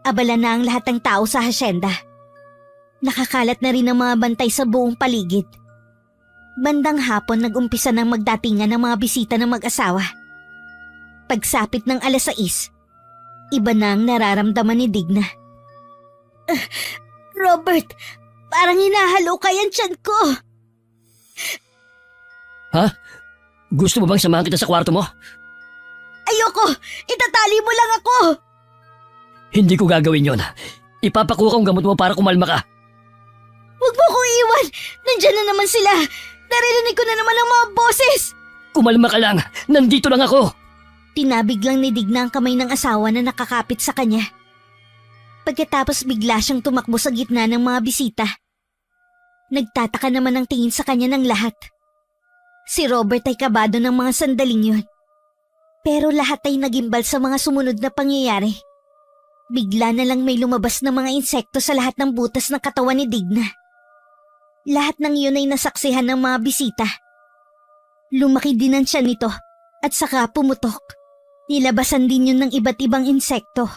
Abala na ang lahat ng tao sa hasyenda. Nakakalat na rin ang mga bantay sa buong paligid. Bandang hapon nag-umpisa ng magdatingan ng mga bisita ng mag-asawa. Pagsapit ng 6:00, iba na ang nararamdaman ni Digna. Robert, parang hinahalo ka yan tiyan ko. Gusto mo bang samahan kita sa kwarto mo? Ayoko, itatali mo lang ako. Hindi ko gagawin yon. Ipapakuha ko ang gamot mo para kumalma ka. Huwag mo ko iwan. Nandyan na naman sila. Naririnig ko na naman ang mga boses. Kumalma ka lang. Nandito lang ako. Tinabig lang ni Digna ang kamay ng asawa na nakakapit sa kanya. Pagkatapos bigla siyang tumakbo sa gitna ng mga bisita. Nagtataka naman ang tingin sa kanya ng lahat. Si Robert ay kabado ng mga sandaling yun. Pero lahat ay nagimbal sa mga sumunod na pangyayari. Bigla na lang may lumabas na mga insekto sa lahat ng butas ng katawan ni Digna. Lahat ng yun ay nasaksihan ng mga bisita. Lumaki din ang tiyan nito at saka pumutok. Nilabasan din yun ng iba't ibang insekto.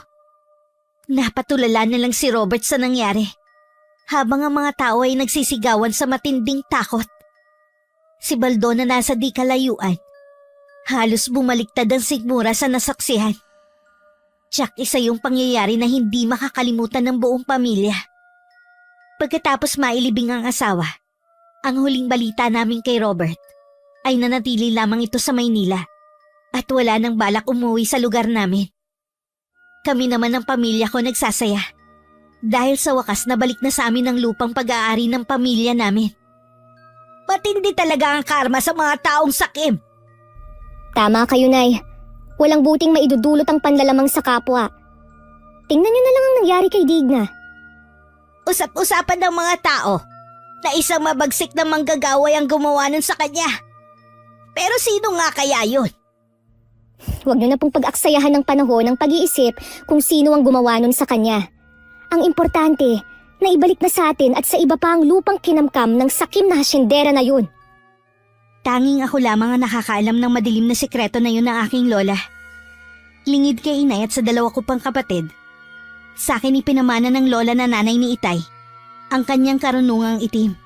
Napatulala na lang si Robert sa nangyari, habang ang mga tao ay nagsisigawan sa matinding takot. Si Baldo na nasa di kalayuan, halos bumaliktad ang sigmura sa nasaksihan. Tiyak isa yung pangyayari na hindi makakalimutan ng buong pamilya. Pagkatapos mailibing ang asawa, ang huling balita namin kay Robert ay nanatili lamang ito sa Maynila at wala nang balak umuwi sa lugar namin. Kami naman ng pamilya ko nagsasaya dahil sa wakas nabalik na sa amin ang lupang pag-aari ng pamilya namin. Matindi talaga ang karma sa mga taong sakim. Tama kayo, Nay. Walang buting maidudulot ang panlalamang sa kapwa. Tingnan niyo na lang ang nangyari kay Digna. Usap-usapan ng mga tao na isang mabagsik na manggagaway ang gumawa nun sa kanya. Pero sino nga kaya yun? Huwag niyo na pong pag-aksayahan ng panahon ng pag-iisip kung sino ang gumawa nun sa kanya. Ang importante, na ibalik na sa atin at sa iba pa ang lupang kinamkam ng sakim na hasyendera na yun. Tanging ako lamang ang nakakaalam ng madilim na sikreto na yun ng aking lola. Lingid kay inay at sa dalawa ko pang kapatid. Sa akin ipinamana ng lola na nanay ni Itay ang kanyang karunungang itim.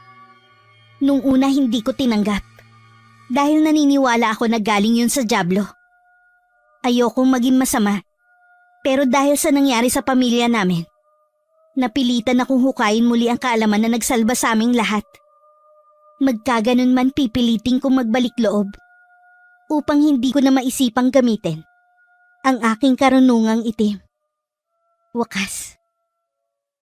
Nung una hindi ko tinanggap dahil naniniwala ako na galing yun sa dyablo. Ayokong maging masama, pero dahil sa nangyari sa pamilya namin, napilitan akong hukayin muli ang kaalaman na nagsalba sa aming lahat. Magkaganon man pipiliting kong magbalik loob upang hindi ko na maisipang gamitin ang aking karunungang itim. Wakas,